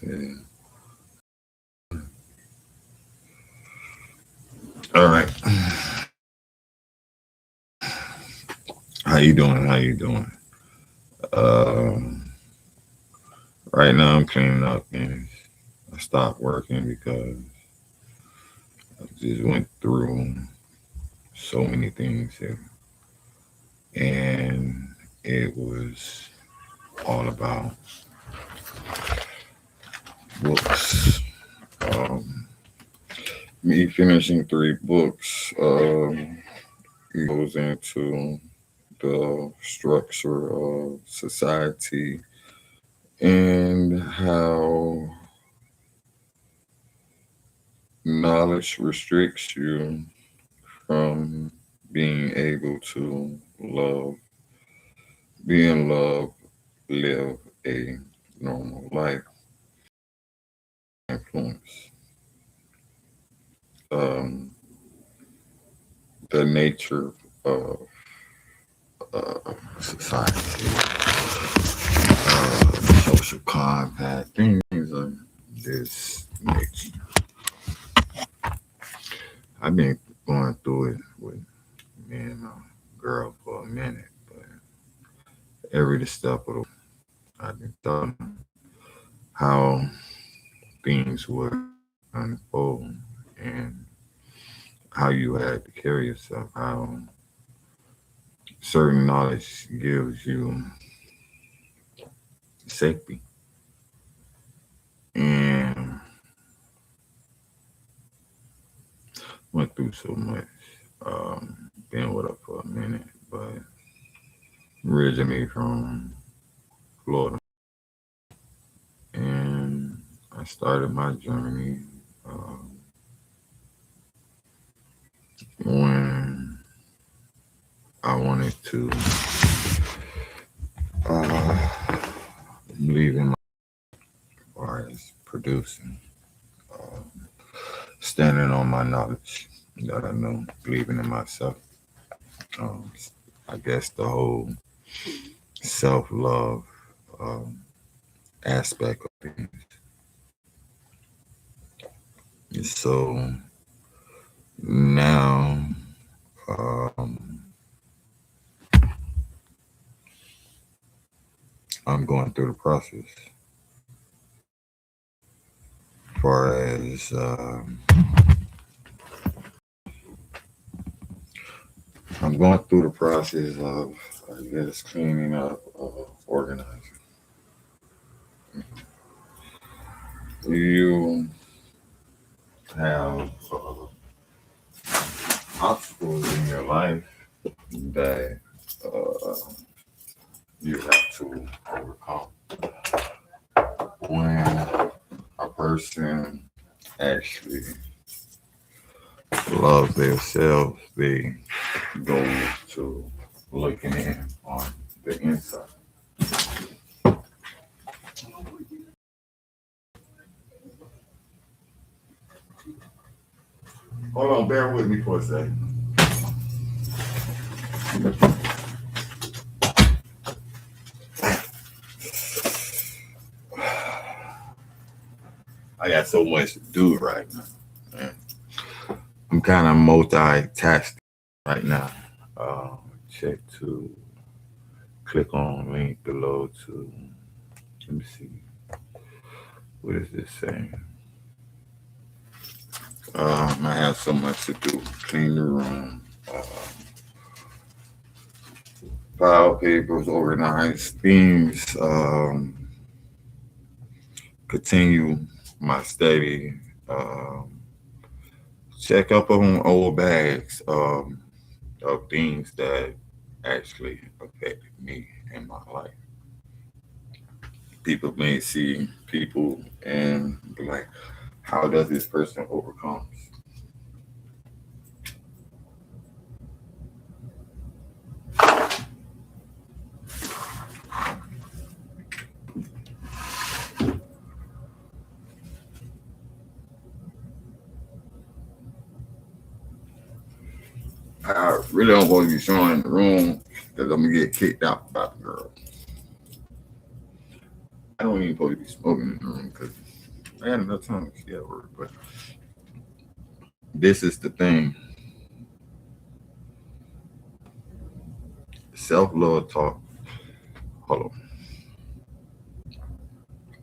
Yeah. All right. How you doing? How you doing? Um, right now I'm cleaning up and I stopped working because I just went through so many things here, and it was all about books. Um, Me finishing three books. It goes into the structure of society and how knowledge restricts you from being able to love, be in love, live a normal life. Influence um, the nature of society, social compact, things of this nature. I've been going through it with me and my girl for a minute, but every step of the way, I've been thought how things would unfold and how you had to carry yourself, how certain knowledge gives you safety. And went through so much. Been with her for a minute, but originally from Florida. And I started my journey um, when I wanted to uh, leave in my far as producing, standing on my knowledge that I know, believing in myself. Um, I guess the whole self love um, aspect of things. So now um, I'm going through the process. As far as I'm going through the process of, I guess, cleaning up, organizing. You have obstacles in your life that uh, you have to overcome. When a person actually loves themselves, they go to looking in on the inside. Hold on, bear with me for a second. I got so much to do right now. Man. I'm kind of multitasking right now. Check to click on link below to, let me see, what is this saying? I have so much to do. Clean the room, file papers, organize things, continue my study, um, check up on old bags of things that actually affected me in my life. People may see people and be like, how does this person overcome? I really don't want to be showing the room because I'm gonna get kicked out by the girl. I don't even supposed to be smoking in the room because I had enough time to get word, but this is the thing. Self-love talk. Hold on.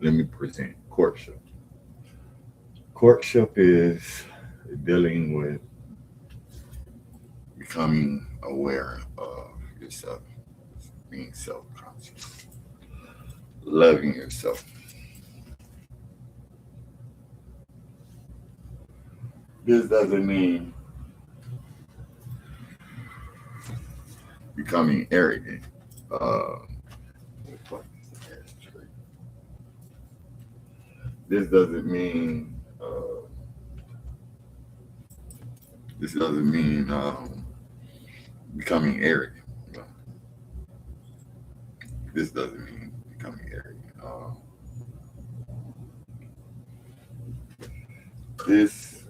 Let me present courtship. Courtship is dealing with becoming aware of yourself, being self-conscious, loving yourself. This doesn't mean becoming arrogant. Uh, this doesn't mean. This doesn't mean becoming arrogant. No, this doesn't mean becoming arrogant. This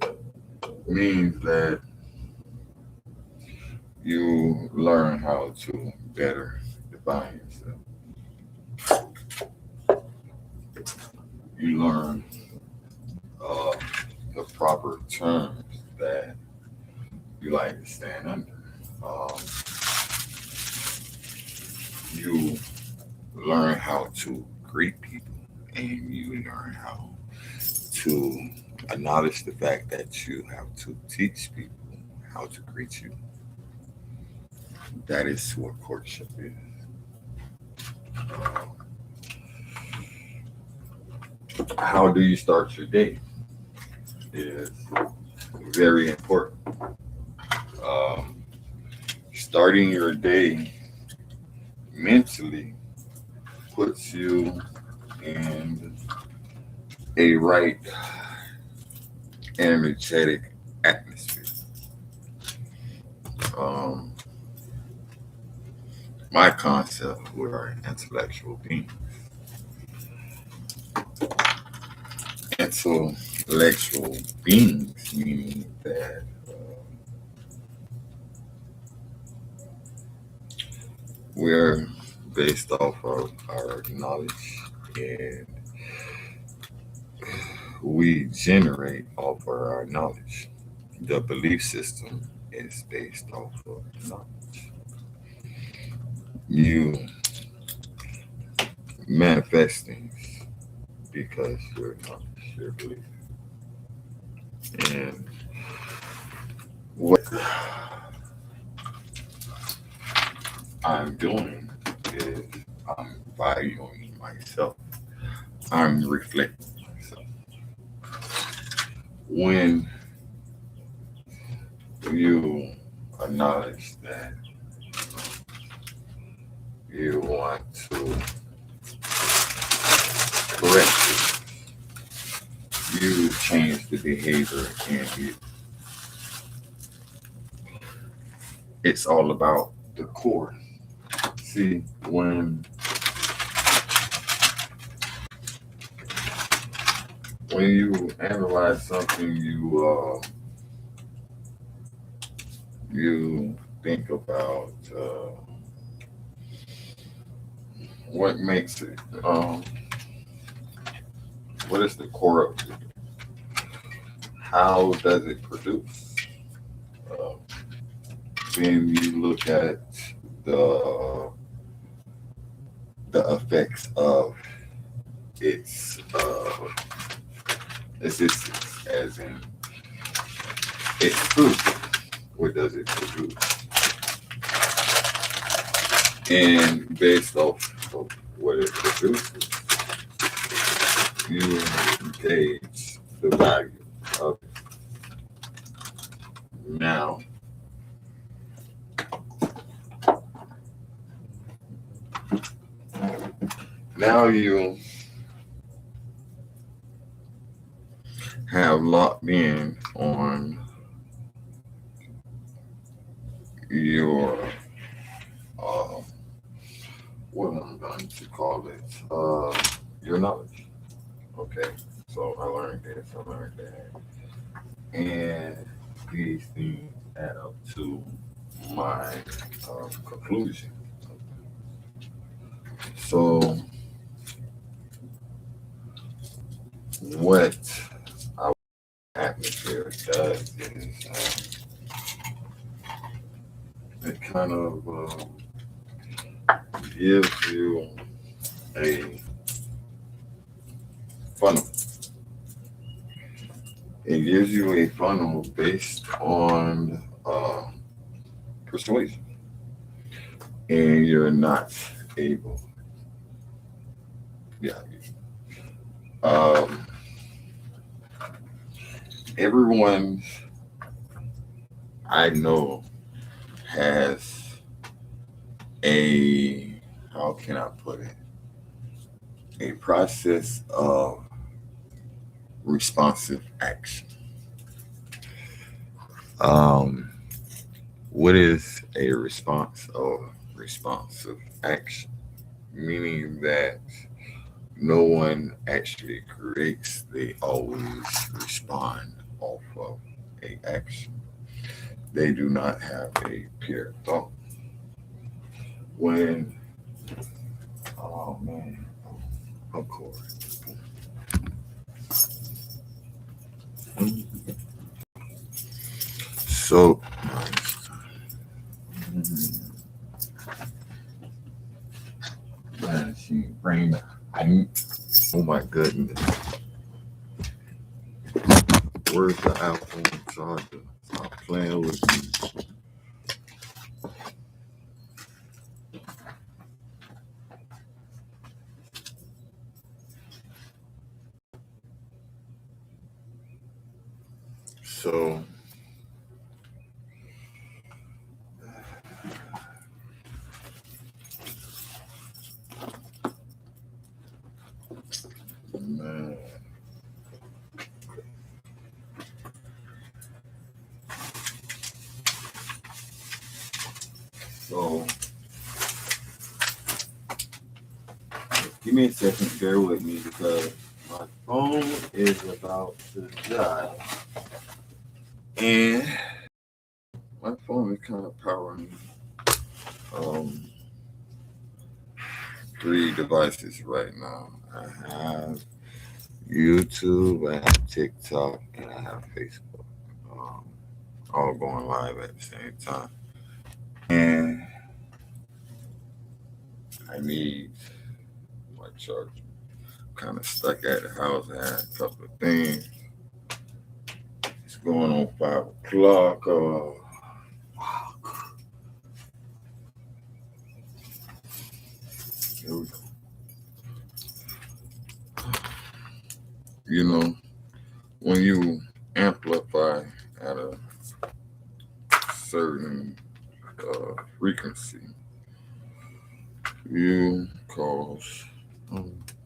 means that you learn how to better define yourself. You learn uh, the proper terms that you like to stand under. Um, you learn how to greet people, and you learn how to acknowledge the fact that you have to teach people how to greet you. That is what courtship is. Uh, how do you start your day? Is very important. Um, Starting your day mentally puts you in a right energetic atmosphere. Um, my concept, we are intellectual beings. Intellectual beings, meaning that we're based off of our knowledge, and we generate off of our knowledge. The belief system is based off of knowledge. You manifest things because your knowledge, your belief. And what I'm doing is I'm valuing myself. I'm reflecting myself. When you acknowledge that you want to correct it, you change the behavior, and it's all about the core. See, when you analyze something, you think about what makes it. What is the core of it? How does it produce? Uh, then you look at the the effects of its existence, as in its fruit. What does it produce? And based off of what it produces, you gauge the value of it. Now, you have locked in on your uh, what I'm going to call it, your knowledge. Okay, so I learned this, I learned that, and these things add up to my conclusion. So what our atmosphere does is it kind of gives you a funnel. It gives you a funnel based on persuasion, and you're not able. Yeah. Um, Everyone I know has a, how can I put it, a process of responsive action. Um, what is a response of responsive action? Meaning that no one actually creates, they always respond off of a action. They do not have a pure thought. When, oh man, of course. So, man, she bring, I, oh my goodness, where's the iPhone charger? Stop playing with me. So, man, so give me a second, bear with me because my phone is about to die. And my phone is kind of powering um, three devices right now. I have YouTube, I have TikTok, and I have Facebook. Um, all going live at the same time. And I need my charger. Kind of stuck at the house. I had a couple of things. It's going on 5 o'clock. Here we go. You know, when you amplify at a certain frequency, you cause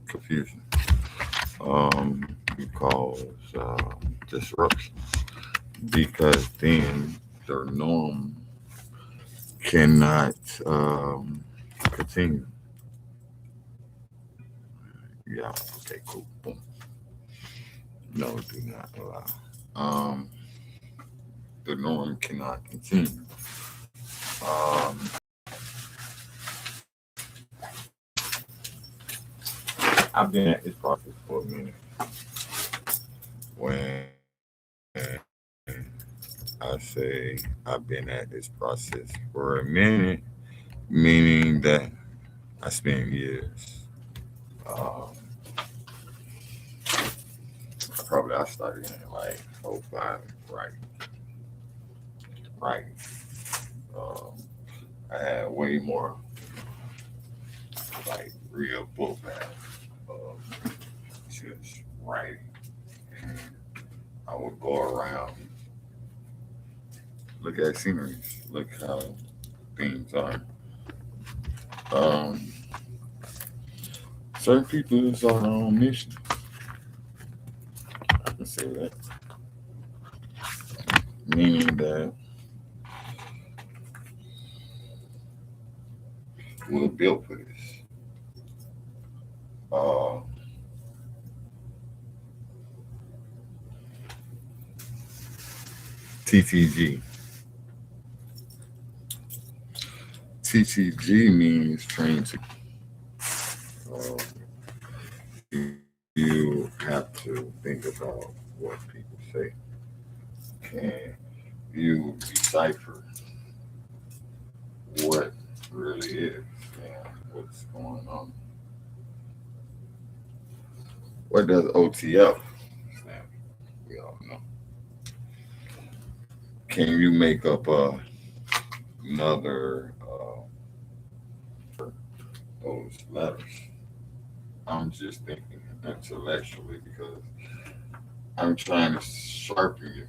confusion. You cause disruption because then their norm cannot continue. Yeah. Okay. Cool. Boom. No, do not allow. Um, the norm cannot continue. Um, I've been at this process for a minute. When I say I've been at this process for a minute, meaning that I spent years. Um, I started in like '05, right? Right. Um, I had way more like real book bag of just writing. And I would go around, look at sceneries, look how things are. Um, Certain people is on their own mission. I can say that. Meaning that we're built for this. Uh, TTG. TTG means train to. Uh, you have to think about what people say. Can you decipher what really is and what's going on? What does OTF stand for? We all know. Can you make up another those letters? I'm just thinking intellectually because I'm trying to sharpen you.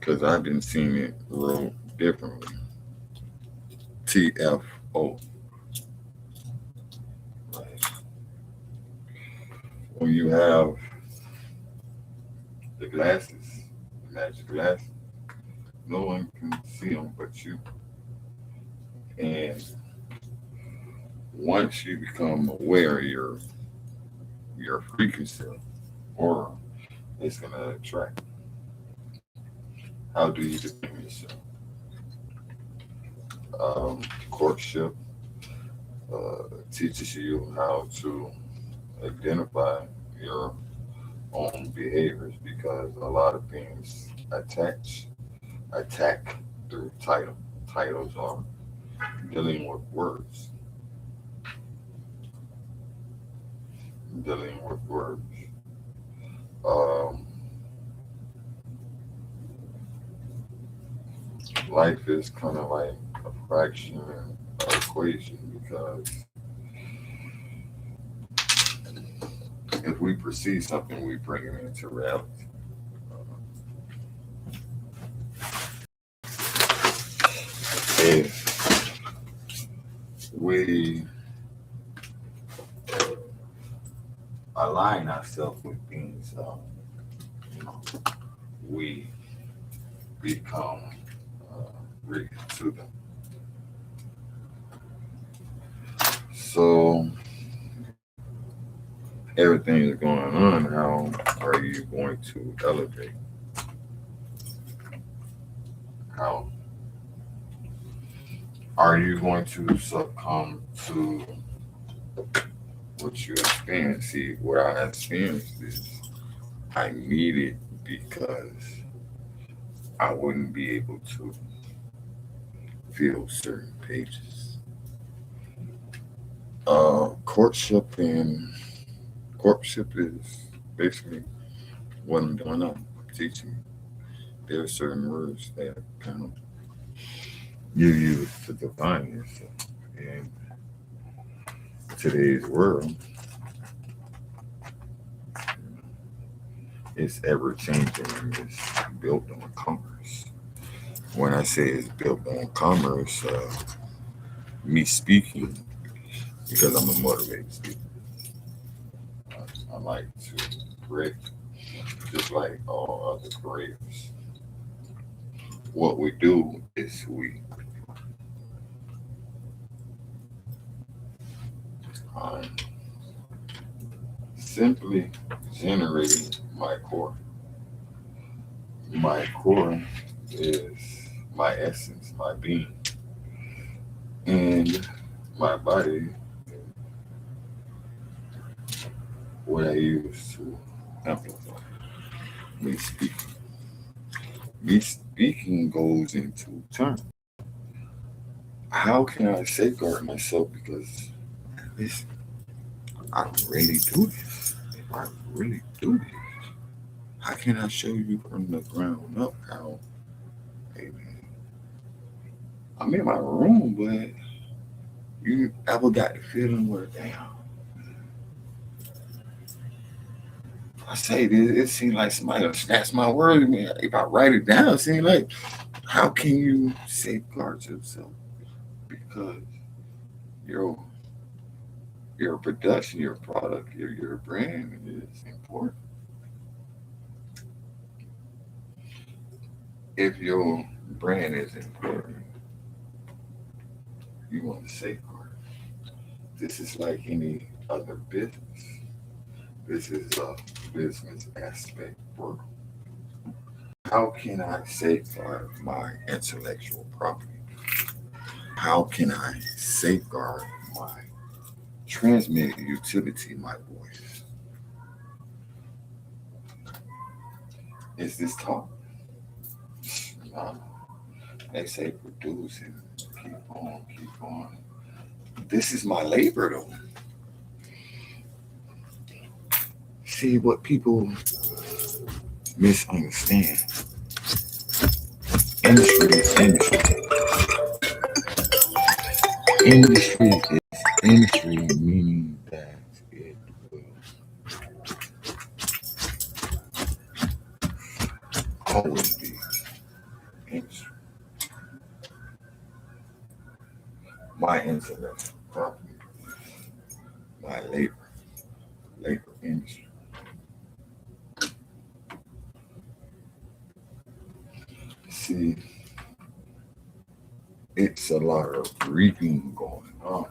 Because I've been seeing it real differently. TFO. Right. When you have the glasses, the magic glasses, no one can see them but you. And once you become aware of your frequency aura, it's gonna attract. How do you define yourself? Courtship teaches you how to identify your own behaviors because a lot of things attack through title. Titles are dealing with words. Dealing with words. Um, Life is kind of like a fraction equation because if we perceive something, we bring it into reality. If we align ourselves with things, we become real to them. So everything is going on. How are you going to elevate? How are you going to succumb to what you experience? See, what I experienced is I need it because I wouldn't be able to feel certain pages. Courtship is basically what I'm doing now. I'm teaching. There are certain words that kind of you use to define yourself. In today's world, it's ever changing and it's built on commerce. When I say it's built on commerce, me speaking, because I'm a motivated speaker, I like to create just like all other creators. What we do is we I'm simply generating my core. My core is my essence, my being, and my body, what I use to amplify me speaking. Me speaking goes into term. How can I safeguard myself? Because listen, I really do this. If I really do this, how can I show you from the ground up how, hey man, I'm in my room, but you ever got the feeling where, damn, I say this, it seems like somebody will snatch my word. If I write it down, it seems like, how can you safeguard yourself? Because your your production, your product, your brand is important. If your brand is important, you want to safeguard. This is like any other business. This is a business aspect world. How can I safeguard my intellectual property? How can I safeguard my Transmit utility, my boys, is this talk. Uh, they say produce and keep on, keep on. This is my labor, though. See what people misunderstand. Industry is industry. Industry is industry, meaning that it will always be industry. My intellectual property, my labor industry. See, it's a lot of reaping going on.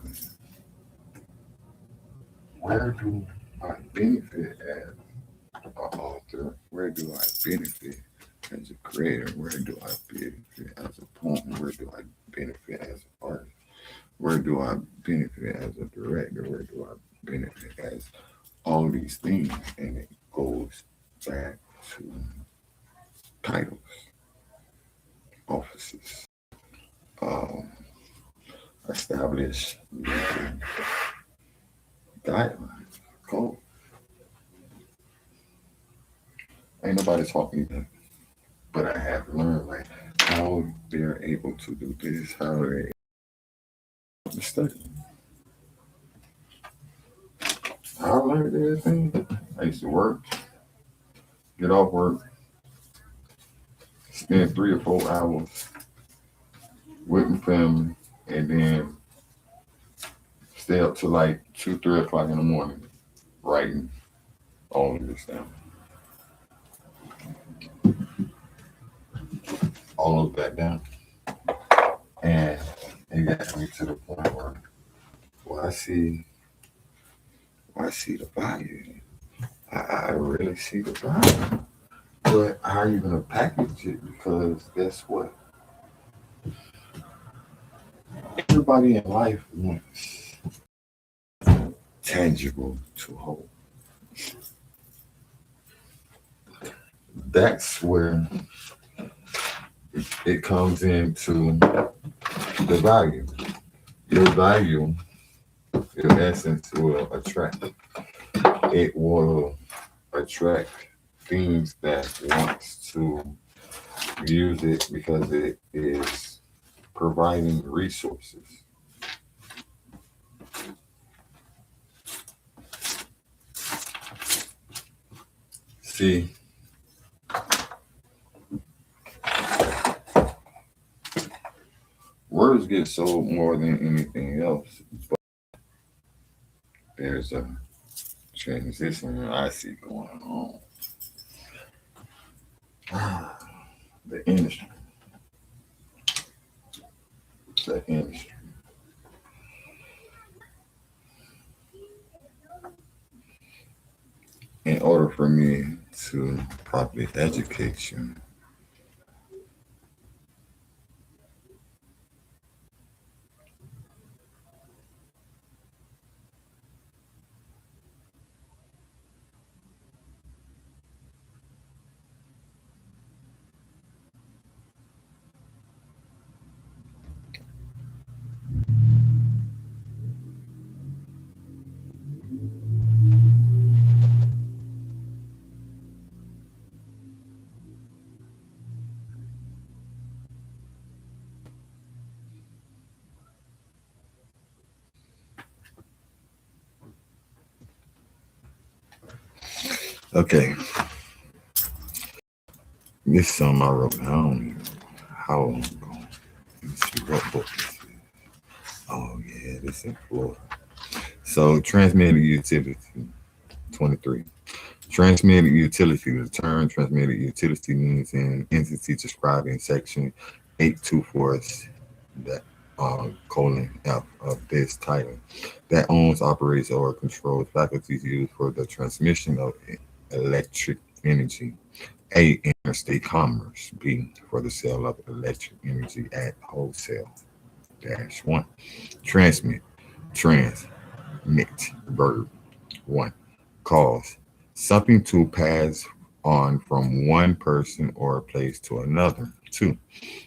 Where do I benefit as an author? Where do I benefit as a creator? Where do I benefit as a poet? Where do I benefit as an artist? Where do I benefit as a director? Where do I benefit as all these things? And it goes back to titles, offices, um, establish guidelines, code. Ain't nobody talking yet, but I have learned like how they're able to do this, how they're able to study. I learned everything. I used to work, get off work, spend 3 or 4 hours with my family, and then stay up to like 2, 3 o'clock in the morning writing all of this down. All of that down. And it got me to the point where I see the value. I really see the value. But how are you gonna package it? Because guess what? Everybody in life wants tangible to hold. That's where it comes into the value. Your value, in essence, will attract. It will attract things that wants to use it because it is providing resources. See, words get sold more than anything else, but there's a transition that I see going on. The industry. The industry. In order for me to properly educate you, okay, this is something I wrote. I don't even know how long ago. Let me see what book this is. Oh yeah, this in Florida. So transmitted utility 23. Transmitted utility. The term transmitted utility means an entity described in section 824 that colon F of this title that owns, operates, or controls faculties used for the transmission of electric energy. A. Interstate commerce. B. For the sale of electric energy at wholesale. -1. Transmit. Trans. verb. 1. Cause. Something to pass on from one person or place to another. 2.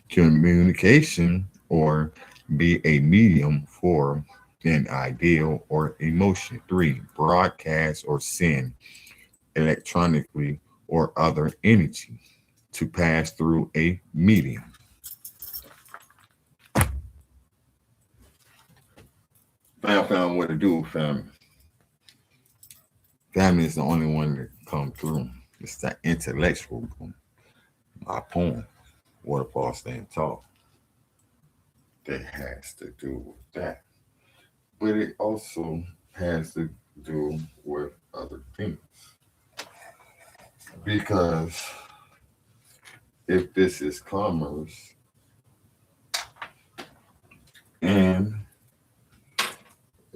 Communication or be a medium for an ideal or emotion. 3. Broadcast or send electronically or other energy to pass through a medium. Fam, what to do, fam? Family is the only one that come through. It's that intellectual boom. My poem, Waterfall Stand Tall, that has to do with that. But it also has to do with other things. Because if this is commerce and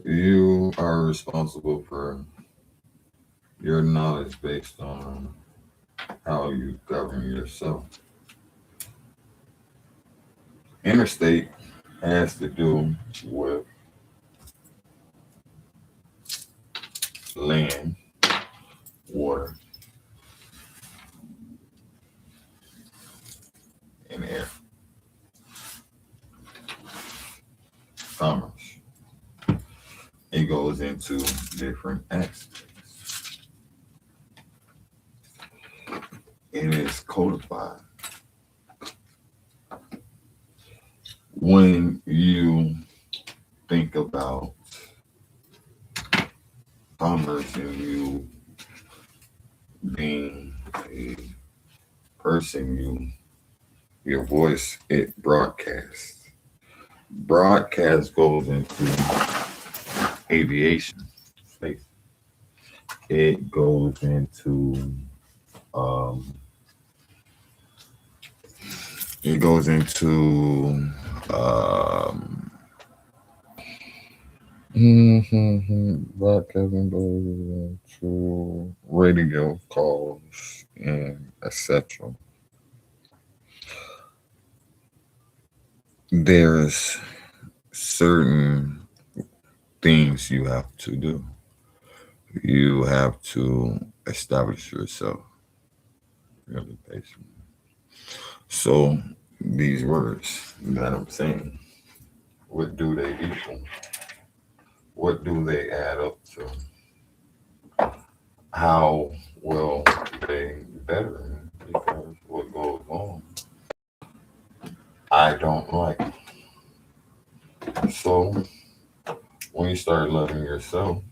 you are responsible for your knowledge based on how you govern yourself. Interstate has to do with land, water, and air. Commerce. It goes into different aspects. It is codified. When you think about commerce and you being a person, your voice, it broadcasts. Broadcast goes into aviation space. It goes into um, it goes into um, broadcasting goes into radio calls and etc. There's certain things you have to do. You have to establish yourself really basically. So these words that I'm saying, what do they equal? What do they add up to? How will they better me? Because what goes on, I don't like. So when you start loving yourself,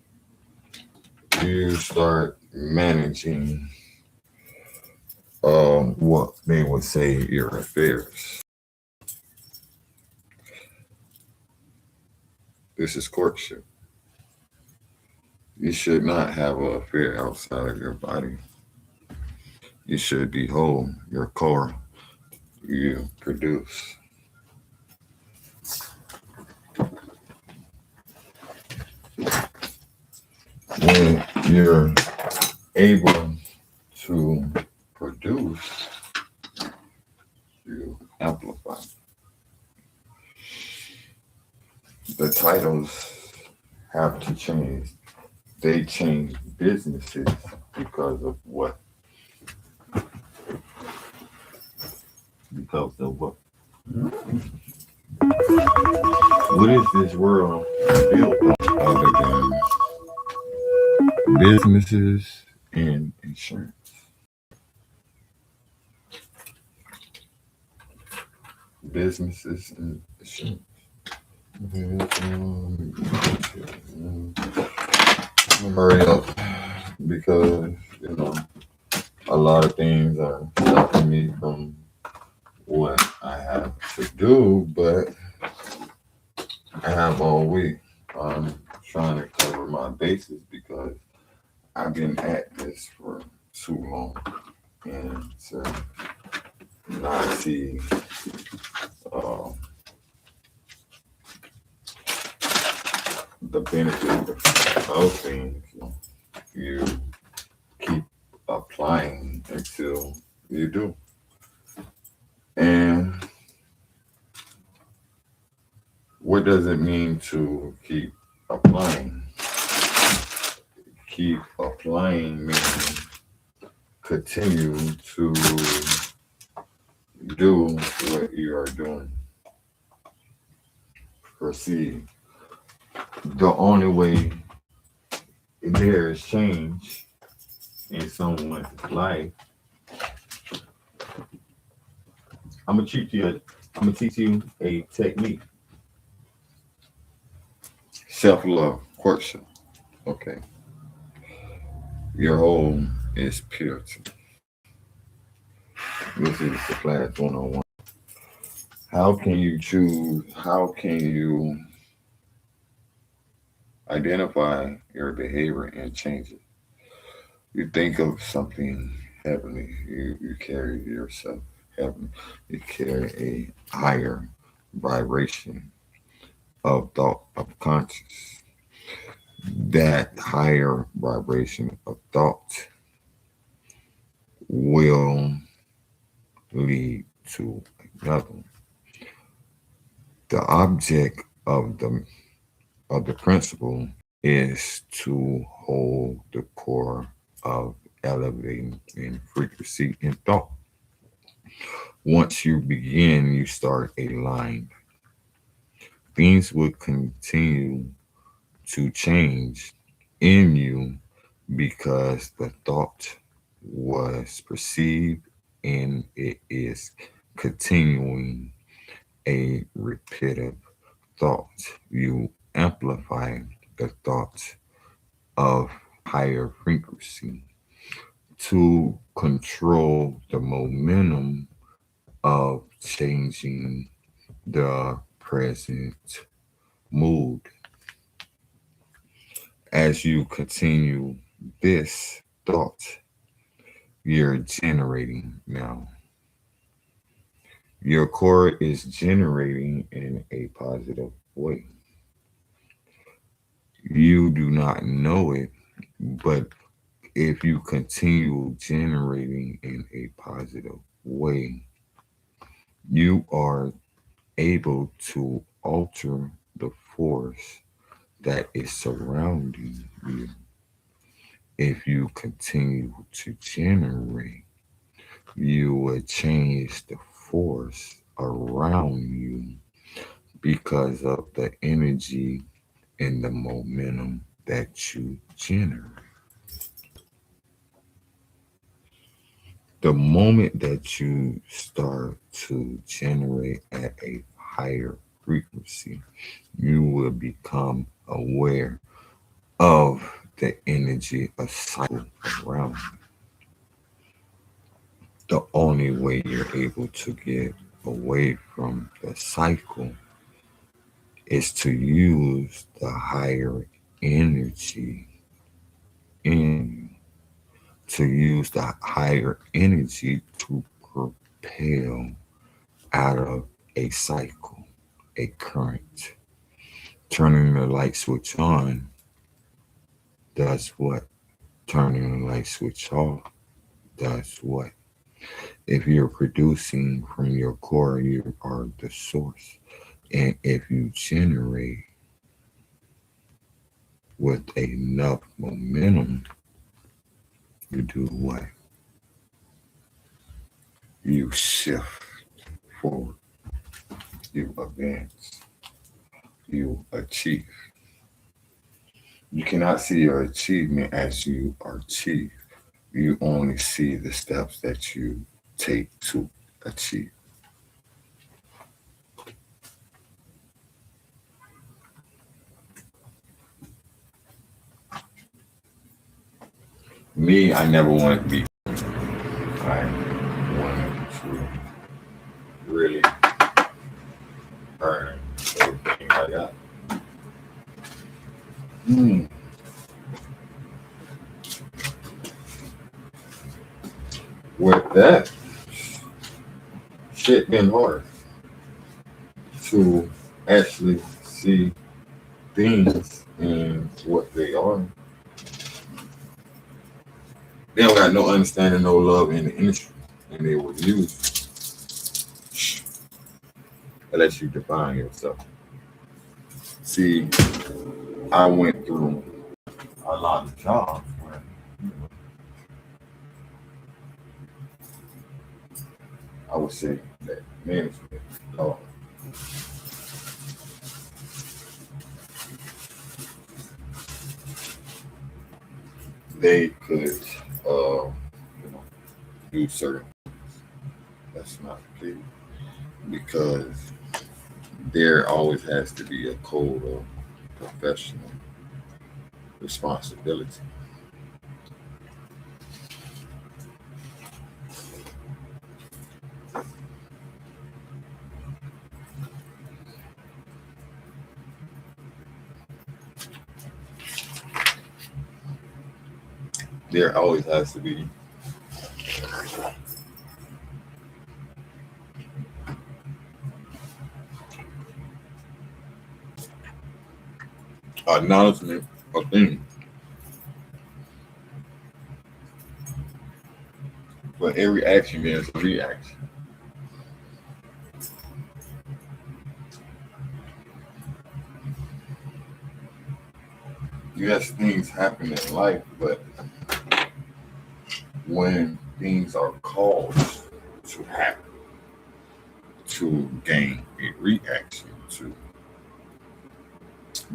you start managing what they would say your affairs. This is courtship. You should not have an affair outside of your body. You should be whole, your core, you produce. When you're able to produce, you amplify. The titles have to change. They change businesses because of what? Because of what? What is this world built on other than businesses and insurance? Businesses and insurance. Hurry up because a lot of things are stopping me from what I have to do, but I have all week. I'm trying to cover my bases because I've been at this for too long, and to not see uh, the benefit of things, you keep applying until you do. And what does it mean to keep applying? keep applying, meaning continue to do what you are doing. Proceed. The only way there is change in someone's life, I'm gonna teach you. I'm gonna teach you a technique. Self-love, courtship. Okay. Your home is purity. This is the class 101. How can you choose? How can you identify your behavior and change it? You think of something heavenly. You carry yourself heaven. You carry a higher vibration of thought, of conscious. That higher vibration of thought will lead to another. The object of the principle is to hold the core of elevating in frequency in thought. Once you begin, you start a line. Things will continue to change in you because the thought was perceived and it is continuing a repetitive thought. You amplify the thought of higher frequency to control the momentum of changing the present mood. As you continue this thought, you're generating now. Your core is generating in a positive way. You do not know it, but if you continue generating in a positive way, you are able to alter the force that is surrounding you. If you continue to generate, you will change the force around you because of the energy and the momentum that you generate. The moment that you start to generate at a higher frequency, you will become aware of the energy of cycle around you. The only way you're able to get away from the cycle is to use the higher energy in you, to use the higher energy to propel out of a cycle, a current. Turning the light switch on does what? Turning the light switch off does what? If you're producing from your core, you are the source. And if you generate with enough momentum, you do what? You shift forward, you advance, you achieve. You cannot see your achievement as you achieve. You only see the steps that you take to achieve. Me, I never wanted to be. I wanted to really earn everything I got. Hmm. With that, shit been hard to actually see things and what they are. They don't got no understanding, no love in the industry, and they will use unless you define yourself. See, I went through a a lot of jobs where, you know, I would say that management, uh, they could, you know, do certain. That's not the case because there always has to be a code of professional responsibility. There always has to be acknowledgement of things. For every action, there's a reaction. Yes, things happen in life, but when things are caused to happen, to gain a reaction, to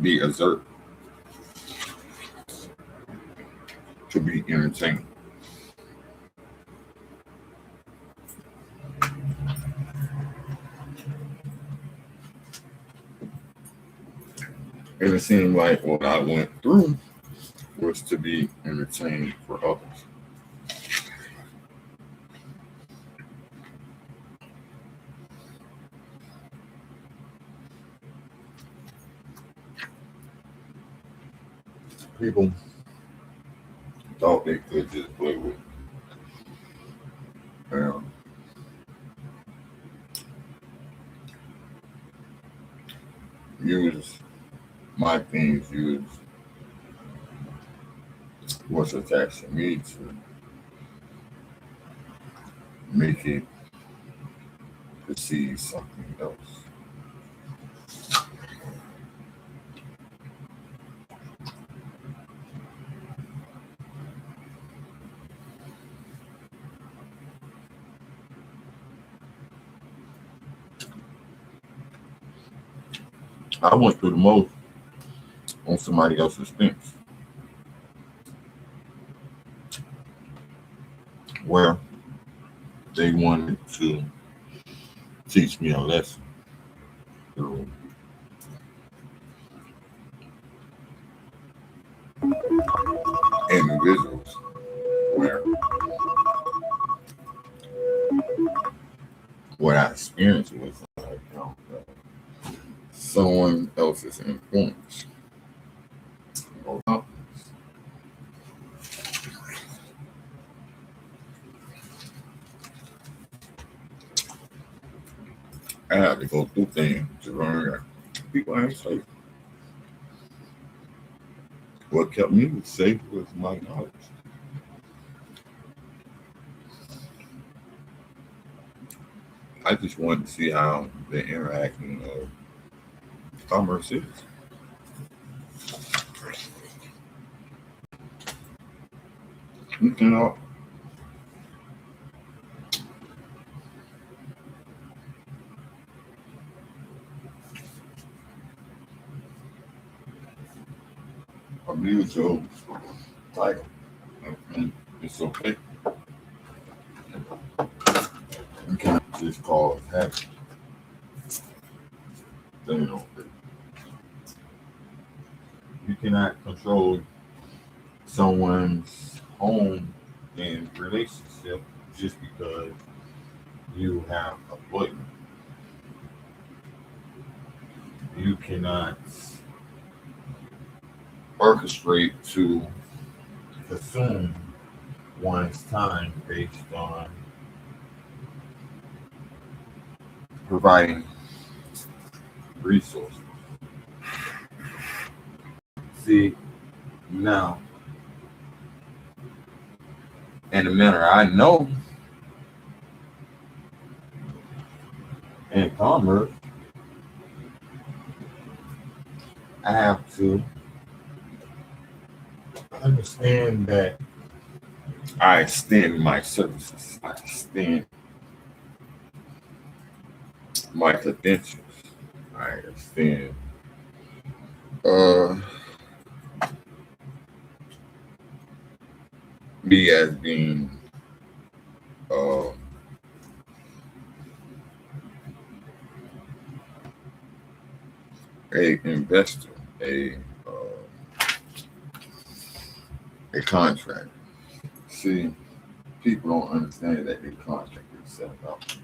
be exert, to be entertained. And it seemed like what I went through was to be entertained for others. People thought they could just play with um, use my things, use what's attached to me to make it perceive something else. I went through the most on somebody else's fence where they wanted to teach me a lesson through individuals where what I experienced was like, someone else's influence. I had to go through things to learn that people ain't safe. What kept me safe was my knowledge. I just wanted to see how the interacting of commerce is. You know, abuse your title. And it's okay. You can't just cause havoc. You know, you cannot control someone's home and relationship just because you have a boyfriend. You cannot orchestrate to consume one's time based on providing resources. See, now, in a manner I know in commerce, I have to understand that I extend my services. I extend my credentials. I extend uh, me as being uh, a investor, a contractor. See, people don't understand that they contract themselves out.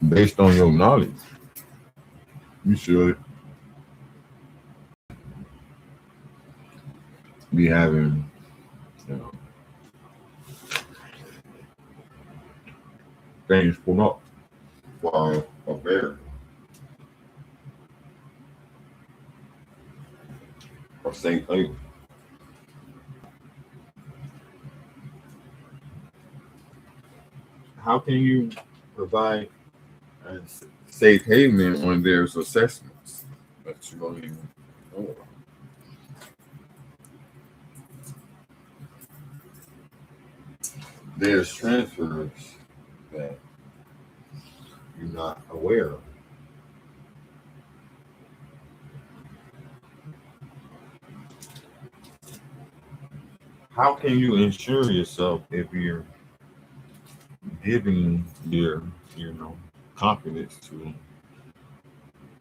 Based on your knowledge, you should be having, you know, things pulled up for a bear or St. Clair. How can you provide a safe haven when there's assessments that you don't even know about? There's transfers that you're not aware of. How can you insure yourself if you're giving your, you know, confidence to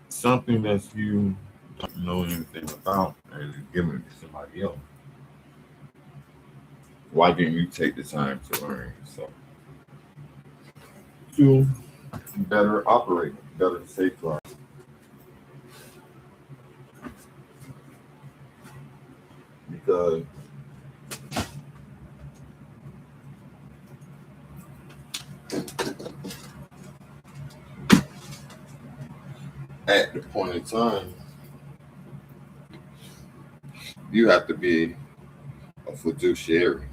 something that you don't know anything about and you're giving it to somebody else? Why didn't you take the time to learn yourself? To better operate, better safeguard. Because at the point in time, you have to be a fiduciary.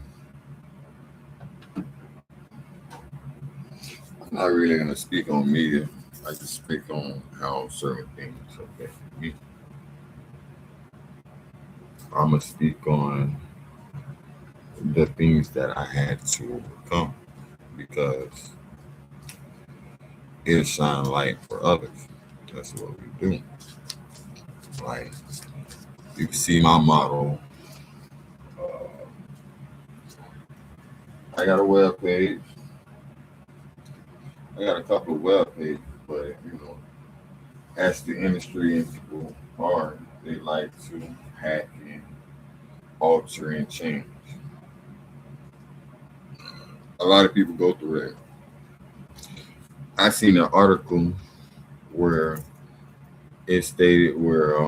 I'm not really going to speak on media. I just speak on how certain things affect me. I'm going to speak on the things that I had to overcome because it shine light for others. That's what we do. Like you can see my motto. Uh, I got a web page. I got a couple of web pages, but you know, as the industry and people are, they like to hack and alter and change. A lot of people go through it. I seen an article where it stated where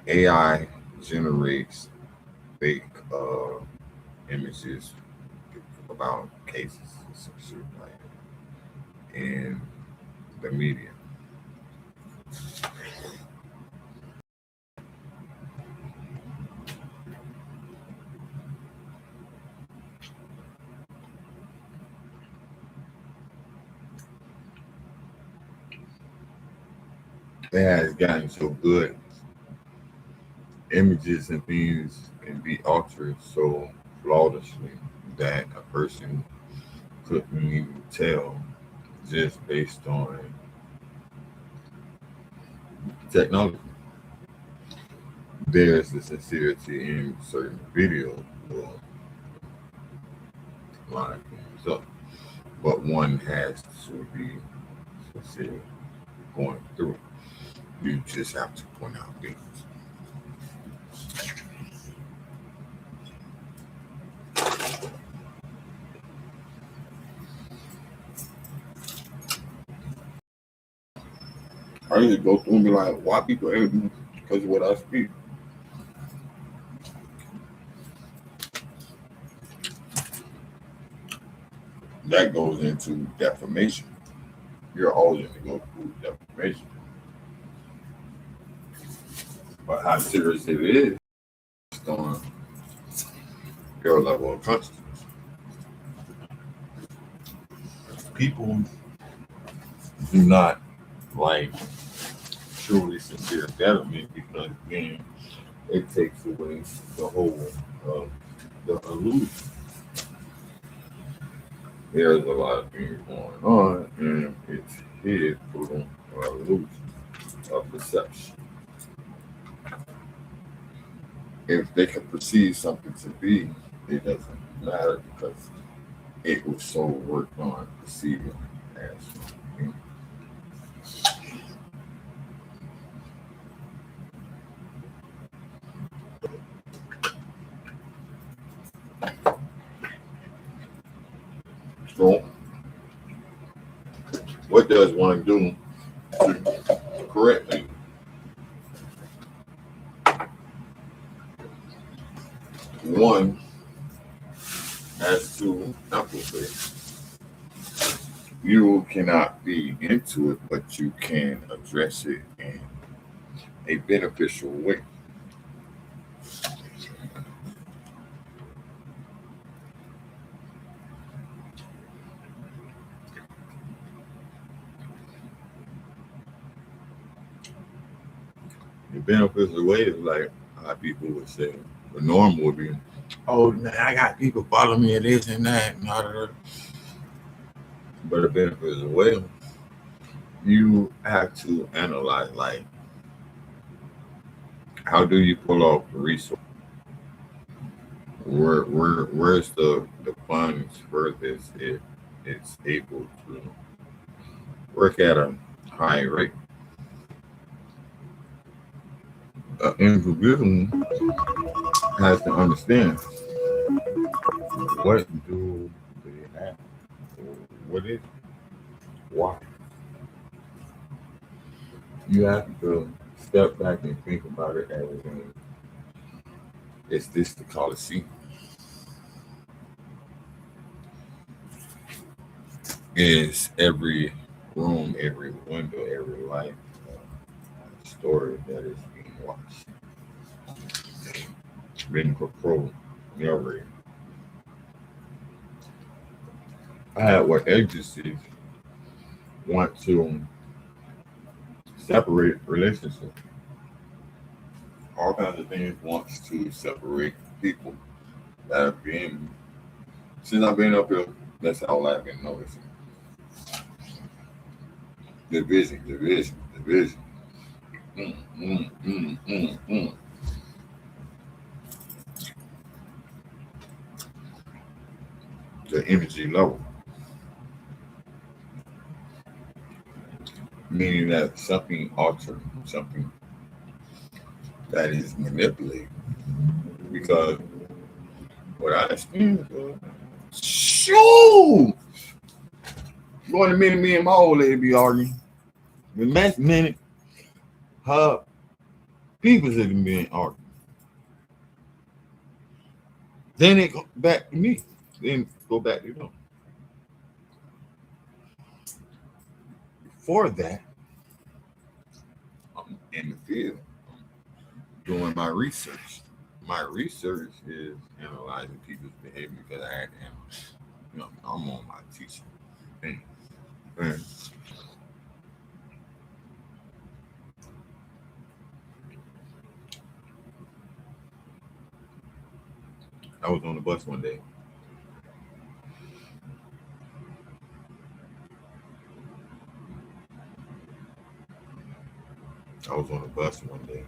AI generates fake images about cases and some shit like that in the media. It has gotten so good. Images and things can be altered so flawlessly that a person couldn't even tell just based on technology. There's the sincerity in certain videos will line things up, but one has to be sincere going through. You just have to point out things. I usually go through and be like, why people hate me? Because of what I speak. That goes into defamation. You're always going to go through defamation. But how serious it is on your level of consciousness. People do not like truly sincere betterment because again, it takes away the whole of the illusion. There's a lot of things going on, and it's hid through an illusion of perception. If they can perceive something to be, it doesn't matter because it was so worked on perceiving as something. So, what does one do correctly? One has to empathy. You cannot be into it, but you can address it in a beneficial way. The beneficial way is like how people would say. The norm would be, oh man, I got people following me and this and that and all that. But the beneficial way, you have to analyze like how do you pull off the resource? Where's the funds for this if it's able to work at a high rate? An individual has to understand what do they have, what is, why. You have to step back and think about it as in, is this the Coliseum? Is every room, every window, every light a story that is being watched, being controlled, narrated? I had what agencies want to separate relationships. All kinds of things wants to separate people that have been since I've been up here. That's all I've been noticing. Division, division, division. Mm, mm, mm, mm, mm. The energy level, meaning that something altered, something that is manipulated. Because what I experienced was, shoot, going a minute, me and my old lady be arguing. The next minute, her people is being argued. Then it go back to me. Then go back to them. Before that, I'm in the field doing my research. My research is analyzing people's behavior because I had to analyze. I'm on my teaching thing. And I was on the bus one day. I was on the bus one day,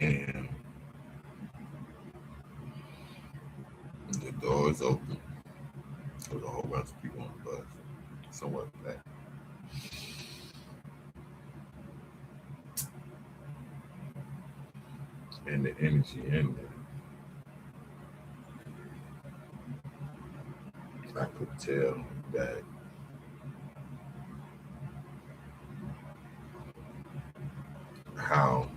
and the door is open. There was a whole bunch of people on the bus, somewhat black. And the energy in there, I could tell that how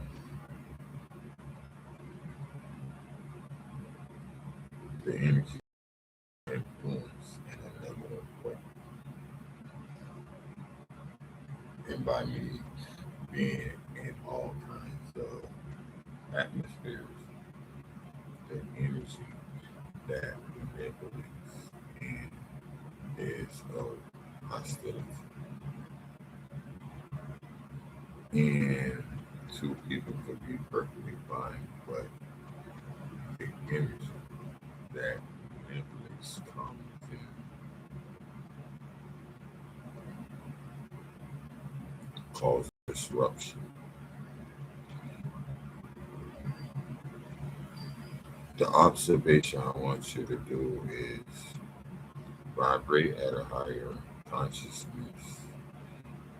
the energy influence in a negative way. And by me being in all kinds of sense of hostility. And two people could be perfectly fine, but the energy that manipulates comes in, cause disruption. The observation I want you to do is vibrate at a higher consciousness.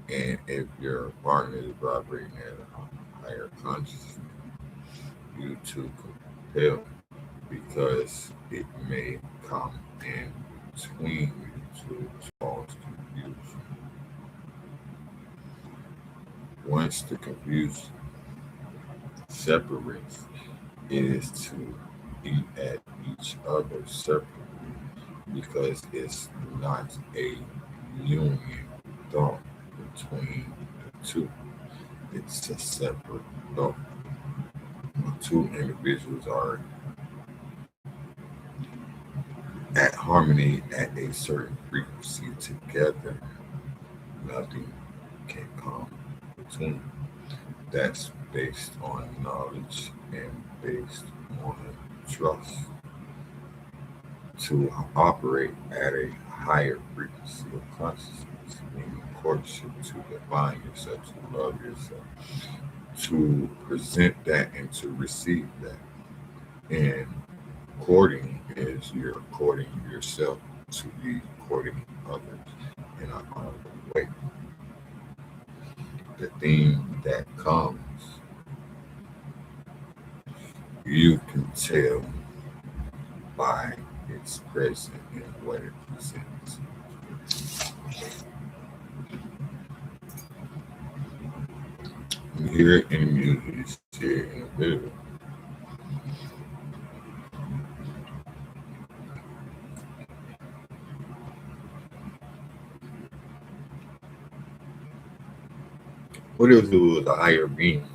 And if your partner is vibrating at a higher consciousness, you two compel because it may come in between you two to cause confusion. Once the confusion separates, it is to eat at each other separately because it's not a union thought between the two. It's a separate thought. The two individuals are at harmony at a certain frequency together. Nothing can come between. That's based on knowledge and based on trust. To operate at a higher frequency of consciousness, meaning courtship, to define yourself, to love yourself, to present that and to receive that. And courting is you're courting yourself to be courting others in an honorable way. The thing that comes, you can tell by its presence and what it presents. You hear it in the music, you see it in the video. What if it was a higher being?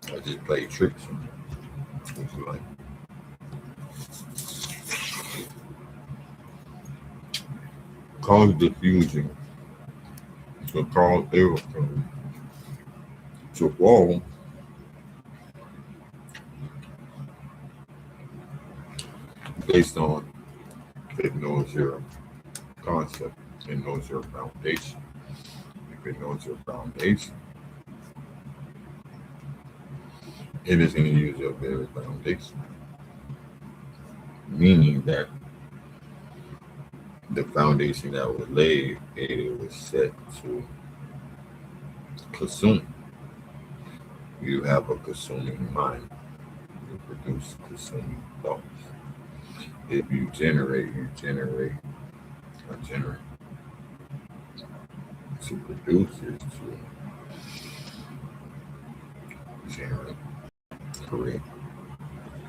I just play tricks on it. It's like cause diffusion to cause everything to fall based on it knows your concept, it knows your foundation. If it knows your foundation, it is going to use your very foundation. Meaning that the foundation that was laid, it was set to consume. You have a consuming mind. You produce consuming thoughts. If you generate, or generate. To produce is to generate, correct.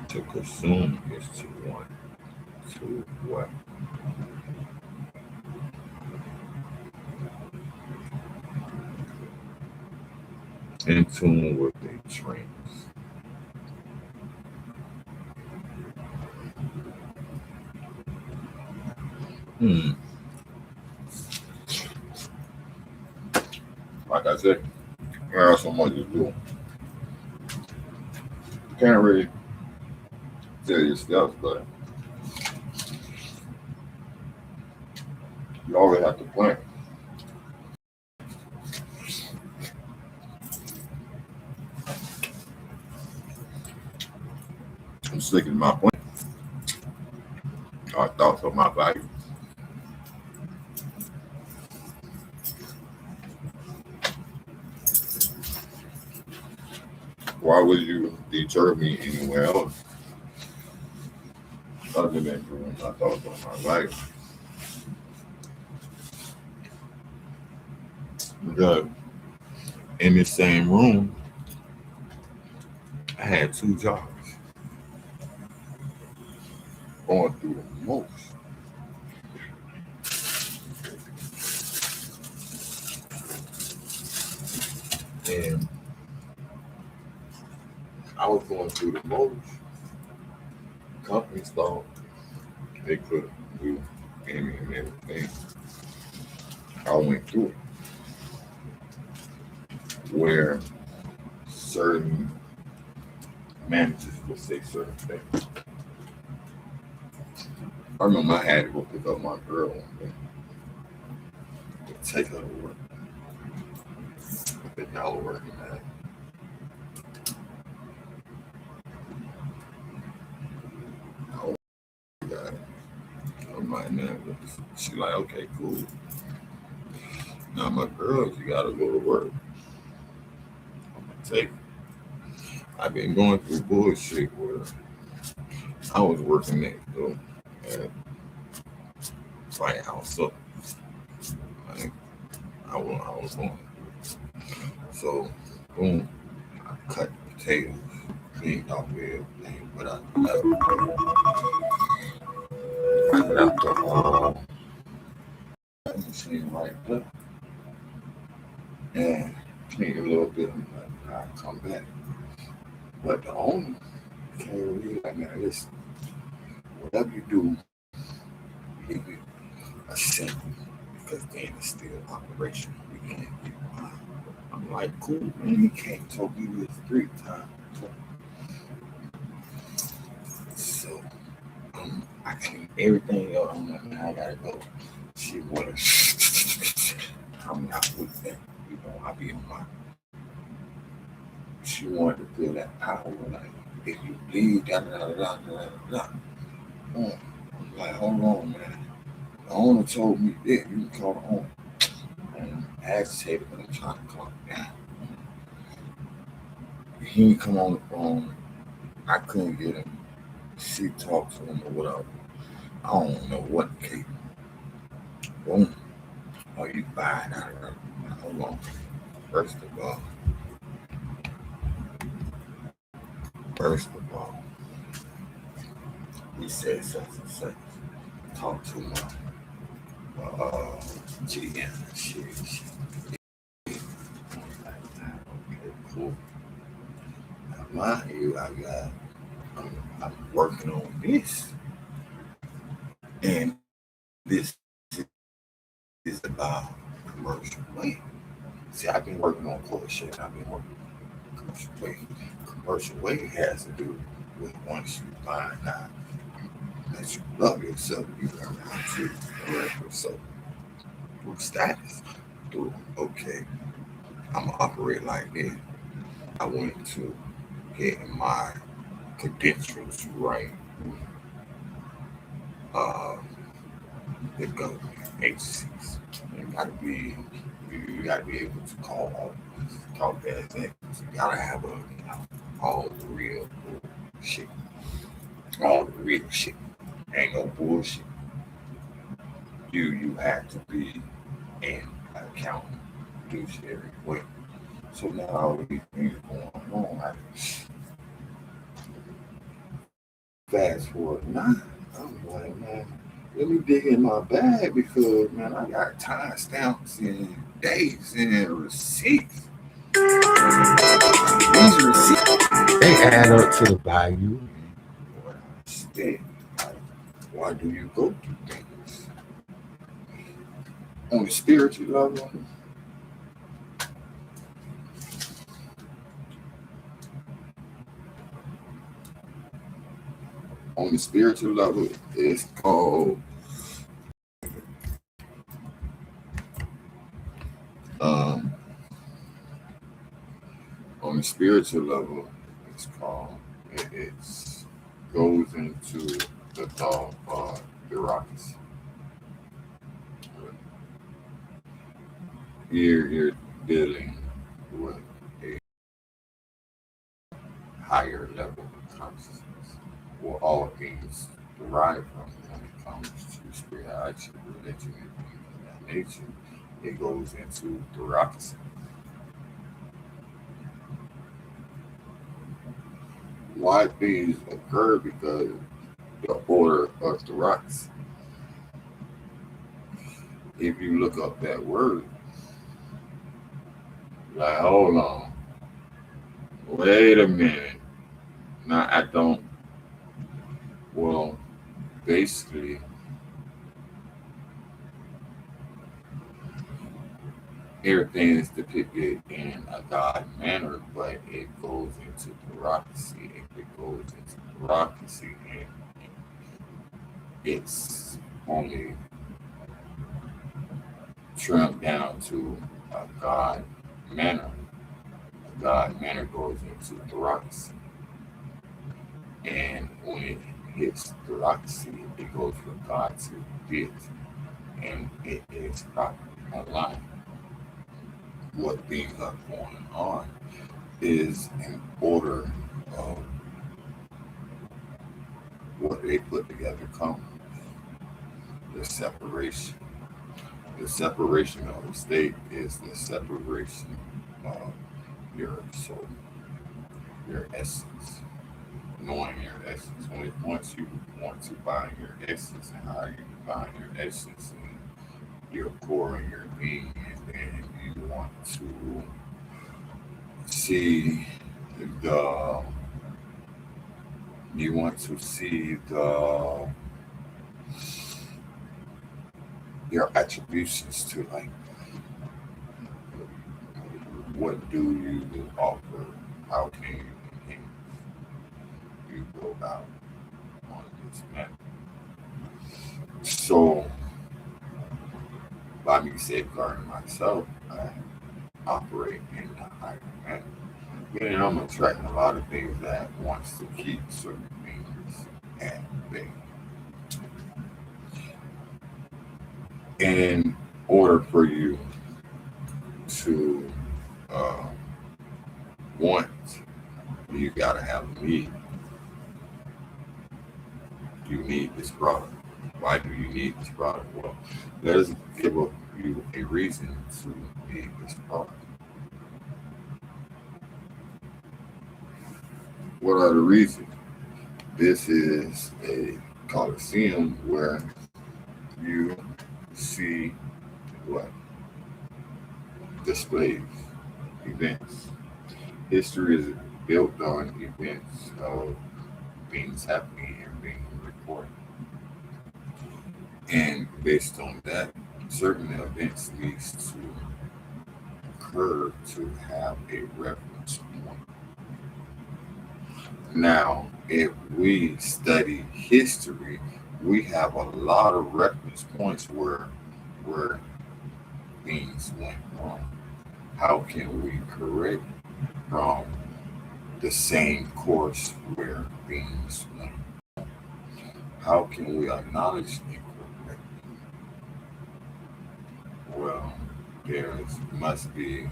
To consume is to want. To what? In tune with the trends. Like I said, there are so much to do. You can't really tell your steps, but you always have to plan. I'm sticking to my plan. Our thoughts are my value. Why would you deter me anywhere else other than doing my thoughts on my life? Because in the same room, I had two jobs going through the most. And I was going through the most. Companies thought they could do any and everything. I went through it where certain managers would say certain things. I remember I had to go pick up my girl one day to take her to work. But y'all were working at oh my God. I'm like, man, she like, okay, cool. Now my girl, she gotta go to work. I'm gonna take her. I've been going through bullshit where I was working next door at White House. So like, I was going. So boom, I cut the potatoes, cleaned off everything, but I left the machine right there and cleaned a little bit and I come back. But the owner came with me like, man, listen, whatever you do, leave it a simple because then it's still operational. We can't get behind. I'm like, cool, man, he can't talk me this 3 times. So I clean everything up. I'm like, man, I gotta go. She wanted I'm not with that. You know, I be on my she wanted to feel that power like if you leave da. I'm like, hold on, man. The owner told me that you can call the owner. And I agitated, but I'm trying to calm down. He didn't come on the phone. I couldn't get him. She talked to him or whatever. I don't know what came. Boom. Oh, you fired out of her. Hold on. First of all, he said such and such. Talk to my GM. Shit. Okay, cool. Now, mind you, I'm working on this. And this is about commercial way. See, I've been working on courtship. I've been working on commercial way. Commercial way has to do with once you find out that you love yourself, you learn how to correct yourself through status. Through, okay, I'm going to operate like this. I want to get my credentials right. Uh, the government agencies. You gotta be able to talk that thing. You gotta have all the real shit. All the real shit. Ain't no bullshit. You have to be an accountant, fiduciary way. So now all these things going on. I fast forward now. I'm like, man, let me dig in my bag because man, I got time stamps and dates and receipts. These receipts they add up to the value. Instead, why do you go through things on the spiritual level? On the spiritual level, it's called um, on the spiritual level, it's called it goes into the thought of bureaucracy. You're dealing with a higher level of consciousness, where all things derive from when it comes to spirituality, religion, and things of that nature. It goes into bureaucracy. Why things occur because the order of the rocks. If you look up that word, like, hold on, wait a minute. Now I don't. Well, basically everything is depicted in a God manner, but it goes into bureaucracy. It goes into bureaucracy, and it's only trimmed down to a God manner. A God manner goes into bureaucracy, and when it hits bureaucracy, it goes from God to deity, and it is properly aligned. What things are going on is in order of what they put together comes the separation. The separation of the state is the separation of your soul, your essence, knowing your essence. Once you want to find your essence and how you find your essence and your core and your being, and then you want to see the you want to see the your attributions to like what do you offer, how can you go about on this matter. So by me safeguarding myself, I operate in a higher manner. Meaning I'm attracting a lot of things that wants to keep certain things at bay. In order for you to uh, want, you gotta have a need. You need this product. Why do you need this product? Well, let us give you a reason to need this product. What are the reasons? This is a coliseum where you see what? Displays, events. History is built on events of things happening and being reported. And based on that, certain events needs to occur to have a reference point. Now, if we study history, we have a lot of reference points where things went wrong. How can we correct from the same course where things went? How can we acknowledge and correct? Well, there must be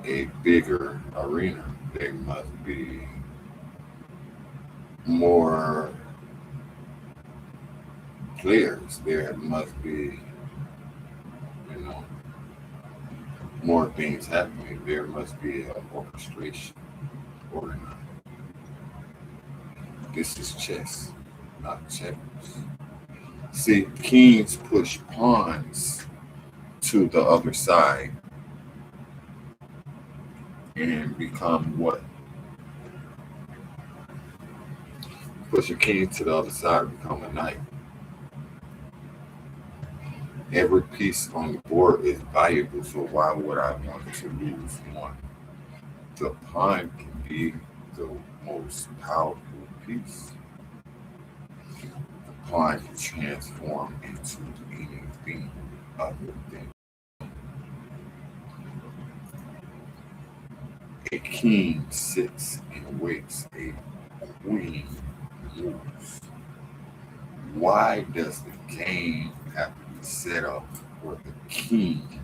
a bigger arena. There must be more players. There must be, you know, more things happening. There must be an orchestration. Organized. This is chess, not checkers. See, kings push pawns to the other side and become what? Push a king to the other side and become a knight. Every piece on the board is valuable, so why would I want to lose one? The pawn can be the most powerful piece. The pawn can transform into anything other than a king sits and waits, a queen moves. Why does the game have to be set up where the king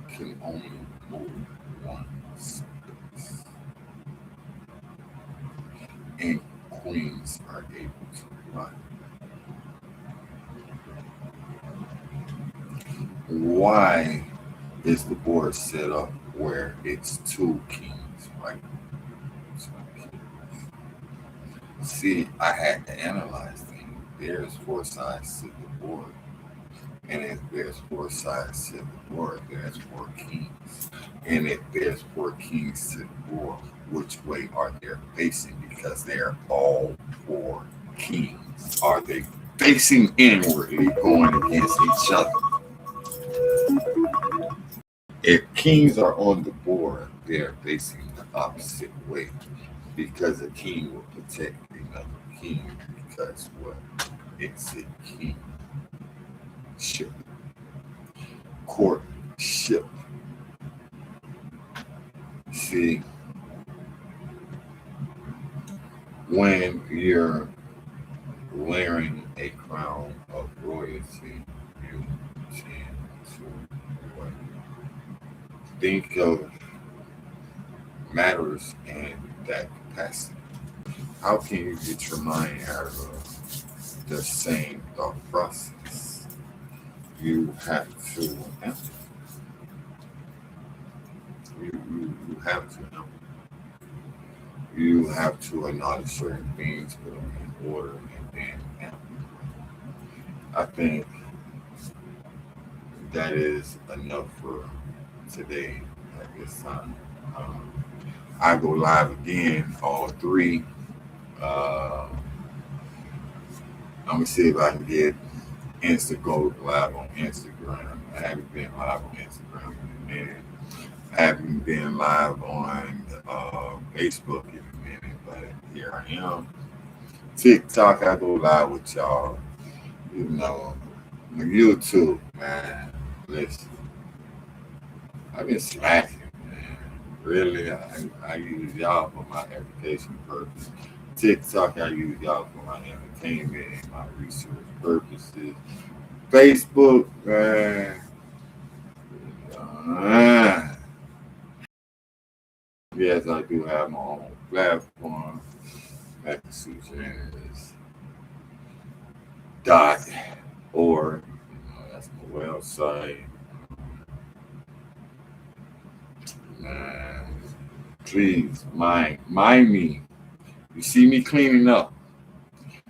can only move one space? And queens are able to run. Why is the board set up where it's two kings, right? See, I had to analyze things. There's four sides to the board. And if there's four sides to the board, there's four kings. And if there's four kings to the board, which way are they facing? Because they're all four kings. Are they facing inwardly, going against each other. If kings are on the board, they're facing the opposite way because a king will protect another king because what? It's a kingship, courtship. See, when you're wearing a crown of royalty, you tend to what? Think of matters in that capacity. How can you get your mind out of the same thought process? You have to you have to you have to acknowledge certain things, put them in order, and then I think that is enough for today at this time. Um, I go live again, all three. Uh, I'm gonna see if I can get go live on Instagram. I haven't been live on Instagram in a minute. I haven't been live on Facebook in a minute, but here I am. TikTok, I go live with y'all. You know, YouTube, man. Listen, I've been slacking, man. Really, I use y'all for my education purpose. TikTok, I use y'all for my entertainment and my research purposes. Facebook, man. Uh, yes, I do have my own platform. Massachusetts dot org. That's my website. Man, please mind me. You see me cleaning up.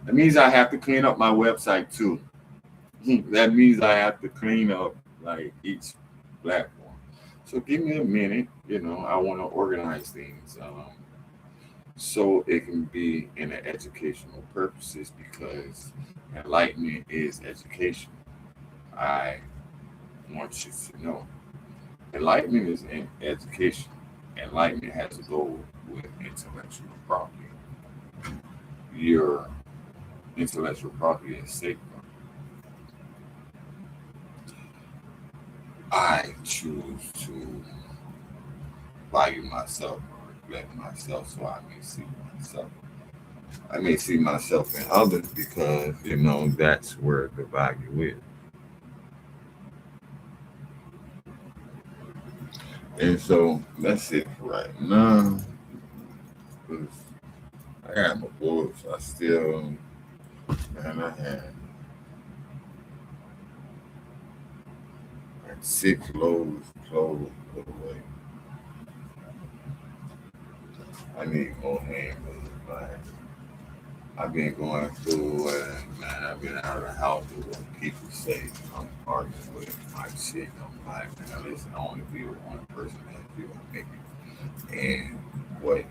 That means I have to clean up my website too. That means I have to clean up like each platform. So give me a minute. I want to organize things so it can be in an educational purposes because enlightenment is education. I want you to know enlightenment is in education. Enlightenment has to go with intellectual property. Your intellectual property is sacred. I choose to value myself or reflect myself so I may see myself. I may see myself in others because, that's where the value is. And so that's it for right now. 'Cause I got my books. I still, man, I had like 6 loads of clothes put away. I need more handbags. Like, I've been going through, man, I've been out of the house with what people say I'm arguing with my shit. I'm like, man, listen, I only be with one person that feel make it. And what